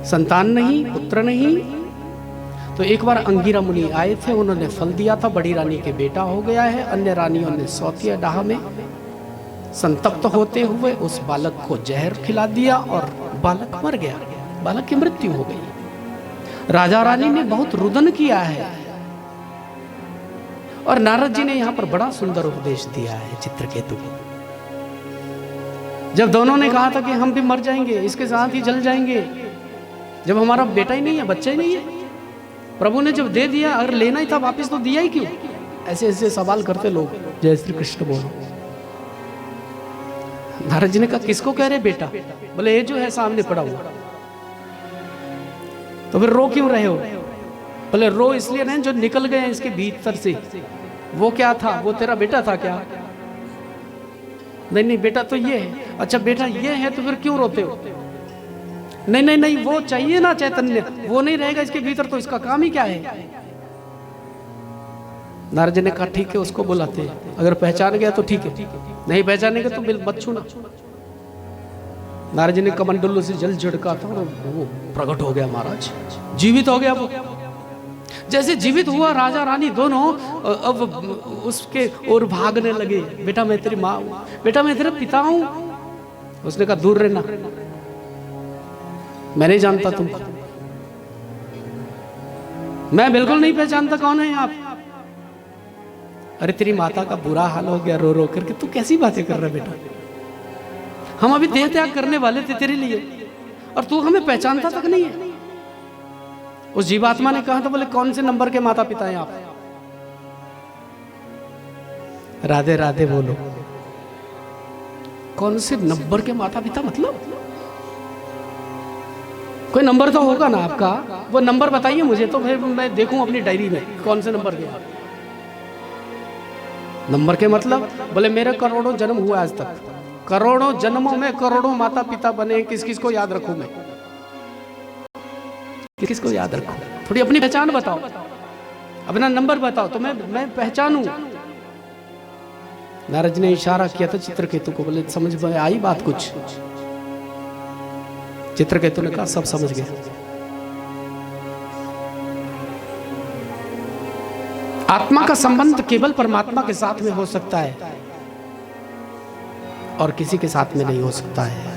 संतान नहीं, पुत्र नहीं। तो एक बार अंगिरा मुनि आए थे, उन्होंने फल दिया था, बड़ी रानी के बेटा हो गया है। अन्य रानियों ने सौतिया डाह में संतप्त होते हुए उस बालक को जहर खिला दिया और बालक मर गया, बालक की मृत्यु हो गई। राजा रानी ने बहुत रुदन किया है और नारद जी ने यहां पर बड़ा सुंदर उपदेश दिया है चित्रकेतु को। जब दोनों ने कहा था कि हम भी मर जाएंगे, इसके साथ ही जल जाएंगे, जब हमारा बेटा ही नहीं है, बच्चा ही नहीं है, प्रभु ने जब दे दिया, अगर लेना ही था वापस तो दिया ही क्यों? ऐसे ऐसे सवाल करते लोग। जय श्री कृष्ण बोलो। नारद जी ने कहा, किसको कह रहे बेटा? बोले ये जो है सामने पड़ा हुआ। तो फिर रो क्यों रहे हो? बोले रो इसलिए नहीं जो निकल गए इसके भीतर से। वो क्या था? वो तेरा बेटा था क्या? नहीं नहीं, बेटा तो ये है। अच्छा बेटा ये है तो फिर क्यों रोते हो? नहीं नहीं नहीं, वो चाहिए ना चैतन्य, वो नहीं रहेगा इसके भीतर तो इसका काम ही क्या है? नारद जी ने कहा ठीक है, उसको बुलाते हैं, अगर पहचान गया तो ठीक है, नहीं पहचानेगा तो मत छूना। नारद जी ने कमंडलों से जल झड़का था और वो प्रकट हो गया, महाराज जीवित हो गया। वो जैसे जीवित हुआ, राजा रानी दोनों अब उसके ओर भागने लगे। बेटा मैं तेरी माँ हूं, बेटा मैं तेरा पिता हूं। उसने कहा दूर रहना, मैं नहीं जानता तुमको, मैं बिल्कुल नहीं पहचानता कौन है आप। अरे तेरी माता का बुरा हाल हो गया रो रो करके, तू कैसी बातें कर रहा बेटा? हम अभी देह त्याग करने वाले थे तेरे लिए और तू हमें पहचानता तक नहीं है। उस जीवात्मा ने कहा था, बोले कौन से नंबर के माता पिता हैं आप? राधे राधे बोलो। कौन से नंबर के माता पिता? मतलब कोई नंबर तो होगा ना आपका, वो नंबर बताइए मुझे तो फिर मैं देखूं अपनी डायरी में कौन से नंबर के। नंबर के मतलब? बोले मेरे करोड़ों जन्म हुआ आज तक, करोड़ों जन्मों में करोड़ों माता पिता बने, किस किस को याद रखूं मैं? किसको याद रखूं? थोड़ी अपनी पहचान बताओ, अपना नंबर बताओ तो मैं पहचानूं। नारद जी ने इशारा किया था चित्रकेतु को, बोले समझ में आई बात कुछ? चित्रकेतु ने कहा सब समझ गया। आत्मा का संबंध केवल परमात्मा के साथ में हो सकता है और किसी के साथ में नहीं हो सकता है।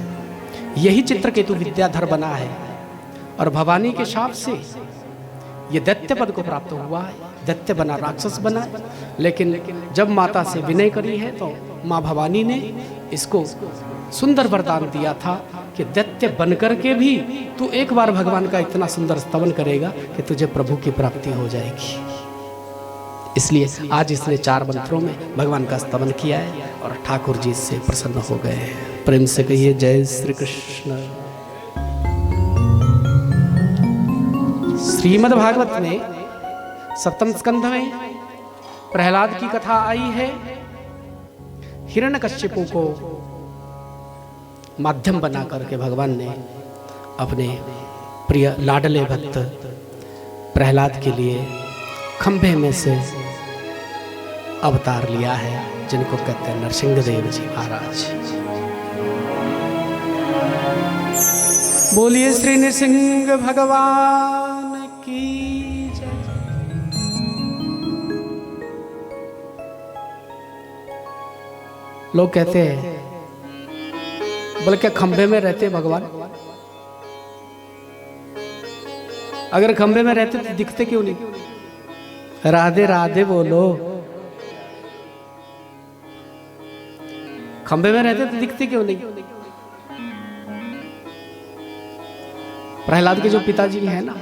यही चित्रकेतु विद्याधर बना है और भवानी के शाप से ये दैत्य पद को प्राप्त हुआ है। दैत्य बना, राक्षस बना, लेकिन जब माता से विनय करी है तो माँ भवानी ने इसको सुंदर वरदान दिया था कि दैत्य बनकर के भी तू एक बार भगवान का इतना सुंदर स्तवन करेगा कि तुझे प्रभु की प्राप्ति हो जाएगी। इसलिए आज इसने 4 मंत्रों में भगवान का स्तवन किया है और ठाकुर जी से प्रसन्न हो गए। प्रेम से कहिए जय श्री कृष्ण। श्रीमद् भागवत में 7वें स्कंध में प्रहलाद की कथा आई है। हिरण्यकश्यपु को माध्यम बना करके भगवान ने अपने प्रिय लाडले भक्त प्रहलाद के लिए खंभे में से अवतार लिया है, जिनको कहते हैं नरसिंहदेव जी महाराज। बोलिए श्री नृसिंह भगवान की जय। लोग कहते हैं, बोले क्या खंभे में रहते भगवान? अगर खंभे में रहते तो दिखते क्यों नहीं? राधे राधे बोलो। खंबे में रहते तो दिखते क्यों नहीं? प्रहलाद के जो पिताजी हैं ना,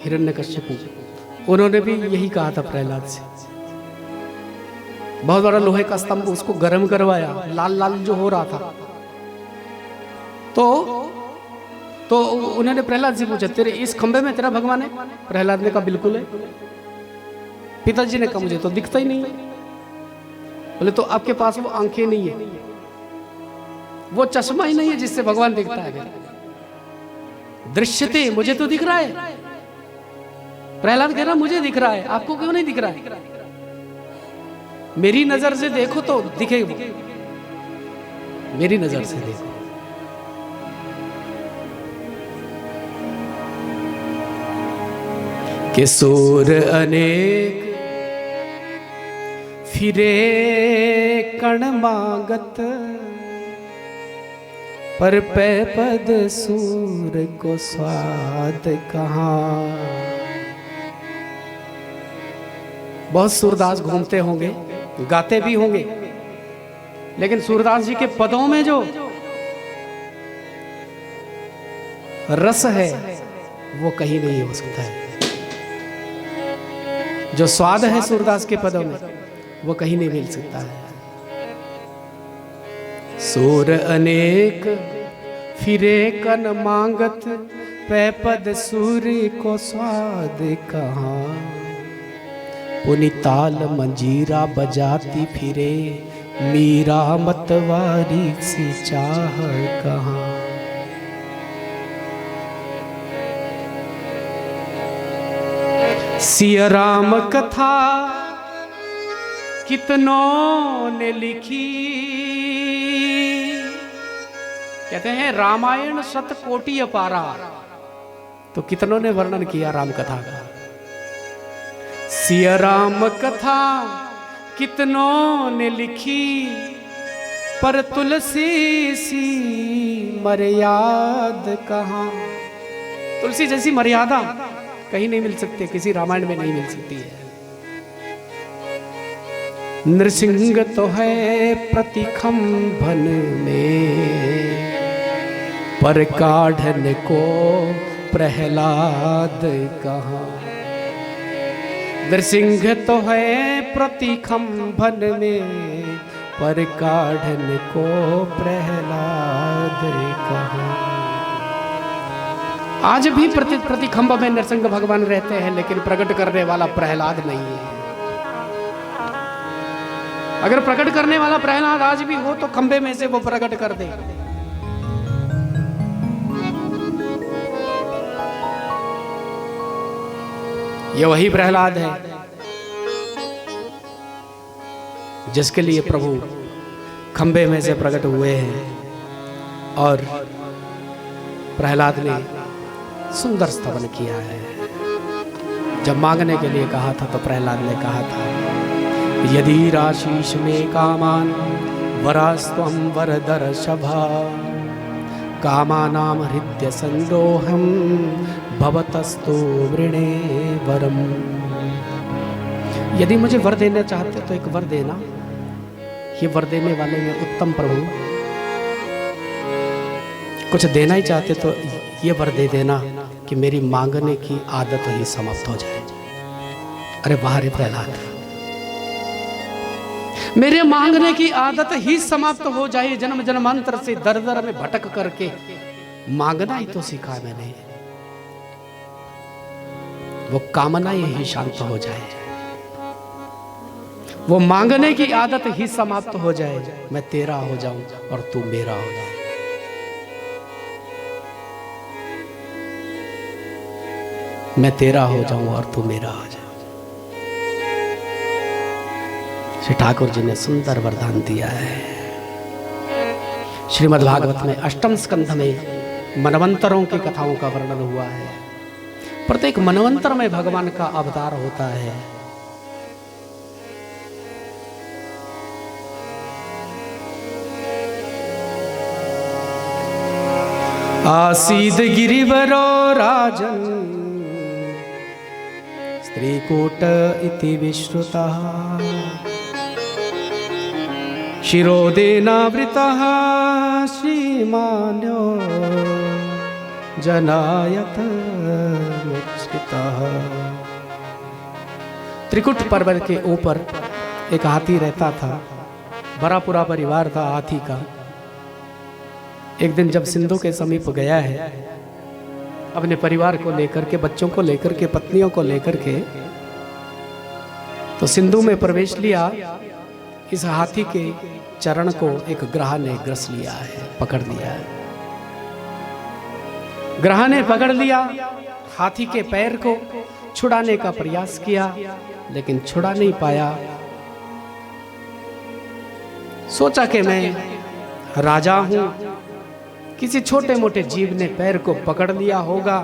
हिरण्यकश्यप, उन्होंने भी यही कहा था प्रहलाद से। बहुत बड़ा लोहे का स्तंभ उसको गर्म करवाया, लाल लाल जो हो रहा था, तो उन्होंने प्रहलाद से पूछा, तेरे इस खंबे में तेरा भगवान है? प्रहलाद ने कहा बिल्कुल है। पिताजी ने कहा मुझे तो दिखता ही नहीं है। बोले तो आपके पास वो आंखें नहीं है, वो चश्मा ही नहीं है जिससे भगवान दिखता है। दृश्यते, मुझे तो दिख रहा है। प्रहलाद कह रहा मुझे दिख रहा है, आपको क्यों नहीं दिख रहा है? मेरी नजर से देखो तो दिखेगा, मेरी नजर से देखो। कि सूर अनेक फिरे कण मांगत, पर पै पद सूर को स्वाद कहाँ। बहुत सूरदास घूमते होंगे, गाते भी होंगे, लेकिन सूरदास जी के पदों में जो रस है वो कहीं नहीं हो सकता है। जो स्वाद है सूरदास के पदों में वो कहीं नहीं मिल सकता है। सूर अनेक फिरे कन मांगत, पै पद सूर्य को स्वाद कहाँ। पुनि ताल मंजीरा बजाती फिरे, मीरा मतवारी सी चाह कहाँ। सिया राम कथा कितनों ने लिखी। कहते हैं रामायण शत कोटि अपारा, तो कितनों ने वर्णन किया राम कथा का। सिया राम कथा कितनों ने लिखी, पर तुलसी सी मर्याद कहाँ। तुलसी जैसी मर्यादा कहीं नहीं मिल सकती, किसी रामायण में नहीं मिल सकती है। नृसिंह तो है प्रतिखंभन में, पर काढ़न को प्रहलाद कहाँ। नृसिंह तो है प्रतिखंभन में, पर काढ़न को प्रहलाद कहाँ। आज भी प्रतिखंभ में नरसिंह भगवान रहते हैं, लेकिन प्रकट करने वाला प्रहलाद नहीं है। अगर प्रकट करने वाला प्रहलाद आज भी हो तो खंबे में से वो प्रकट कर दे। ये वही प्रहलाद है जिसके लिए प्रभु खंबे में से प्रकट हुए हैं। और प्रहलाद ने सुंदर स्तवन किया है। जब मांगने के लिए कहा था तो प्रहलाद ने कहा था, यदि राशीष में कामान वरास्त्वं वरदर शभा, कामानाम हृदय संरोहम भवतस्तु वृणे वरम। यदि मुझे वर देना चाहते तो एक वर देना। ये वर देने वाले में उत्तम प्रभु। कुछ देना ही चाहते तो ये वर दे देना कि मेरी मांगने की आदत ही समाप्त हो जाए। अरे वाह रे प्रहलाद, मेरे मांगने की आदत ही समाप्त हो जाए। जन्म जन्मांतर से दर दर में भटक करके मांगना ही तो सीखा है मैंने। वो कामनाएं ही शांत हो जाए, वो मांगने की आदत ही समाप्त हो जाए। मैं तेरा हो जाऊं और तू मेरा हो जाए। मैं तेरा हो जाऊं और तू मेरा हो जाए। श्री ठाकुर जी ने सुंदर वरदान दिया है। श्रीमद् भागवत में अष्टम स्कंध में मनवंतरों की कथाओं का वर्णन हुआ है। प्रत्येक मनवंतर में भगवान का अवतार होता है। आसीद गिरिवरो राजन त्रिकूट इति विश्रुतः शिरोदेनावृतः श्रीमान्यो जनायत मुच्रितः। त्रिकुट पर्वत के ऊपर एक हाथी रहता था, बड़ा पूरा परिवार था हाथी का। एक दिन जब सिंधु के समीप गया है अपने परिवार को लेकर के, बच्चों को लेकर के, पत्नियों को लेकर के, तो सिंधु में प्रवेश लिया। इस हाथी के चरण को एक ग्रह ने ग्रस लिया है, पकड़ लिया है। ग्रह ने पकड़ लिया, हाथी के पैर को छुड़ाने का प्रयास किया लेकिन छुड़ा नहीं पाया। सोचा कि मैं राजा हूं, किसी छोटे मोटे जीव ने पैर को पकड़ लिया होगा,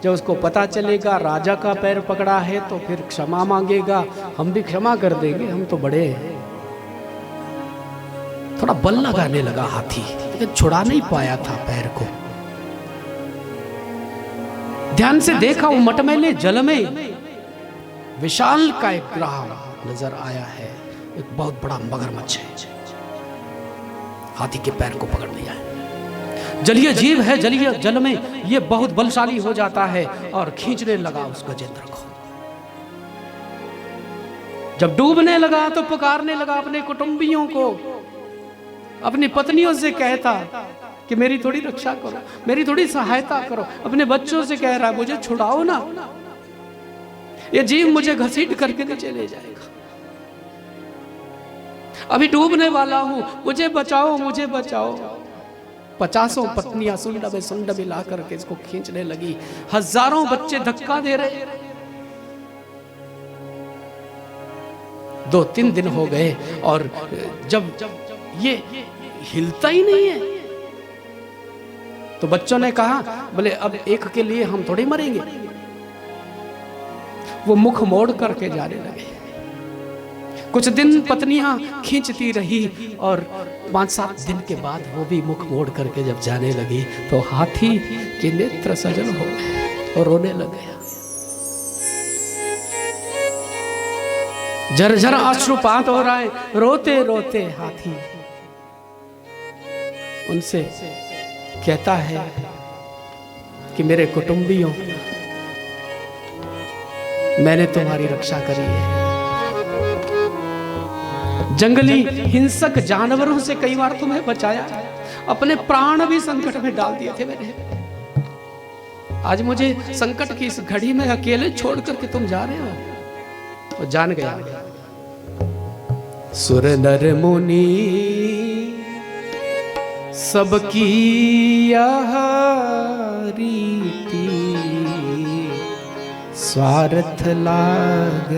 जब उसको पता चलेगा राजा का पैर पकड़ा है तो फिर क्षमा मांगेगा, हम भी क्षमा कर देंगे, हम तो बड़े हैं। थोड़ा बल लगाने लगा हाथी, लेकिन छुड़ा नहीं पाया था पैर को। ध्यान से देखा, वो मटमैले जल में विशाल का एक ग्रह नजर आया है, एक बहुत बड़ा मगरमच्छ है। हाथी के पैर को पकड़ लिया है। जलीय जीव है, जलीय जल में ये बहुत बलशाली हो जाता है और खींचने लगा उस गजेंद्र को। जब डूबने लगा तो पुकारने लगा अपने कुटुंबियों को, अपनी पत्नियों से कहता कि मेरी थोड़ी रक्षा करो, मेरी थोड़ी सहायता करो। अपने बच्चों से कह रहा है मुझे छुड़ाओ ना, ये जीव मुझे घसीट करके नीचे ले जाएगा, अभी डूबने वाला हूं, मुझे बचाओ, मुझे बचाओ। 50 पत्नियां सुंड में सुंड मिला करके इसको खींचने लगी। हजारों बच्चे धक्का दे रहे। 2-3 दिन हो गए और जब ये हिलता ही नहीं है तो बच्चों ने कहा बोले अब एक के लिए हम थोड़ी मरेंगे। वो मुख मोड़ करके जाने लगे। कुछ दिन पत्नियां खींचती रही और 5-7 दिन के बाद वो भी मुख मोड़ करके जब जाने लगी तो हाथी के नेत्र सजल हो गए और रोने लगे। झरझर अश्रुपात हो रहा है, रोते रोते हाथी उनसे कहता है कि मेरे कुटुंबियों, मैंने तुम्हारी रक्षा करी है। जंगली हिंसक जानवरों से कई बार तुम्हें बचाया, अपने प्राण भी संकट में डाल दिए थे मैंने। आज मुझे संकट की इस घड़ी में अकेले छोड़ करके तुम जा रहे हो। वो जान गया सुर नर मुनि सबकी यह रीति, स्वार्थ लाग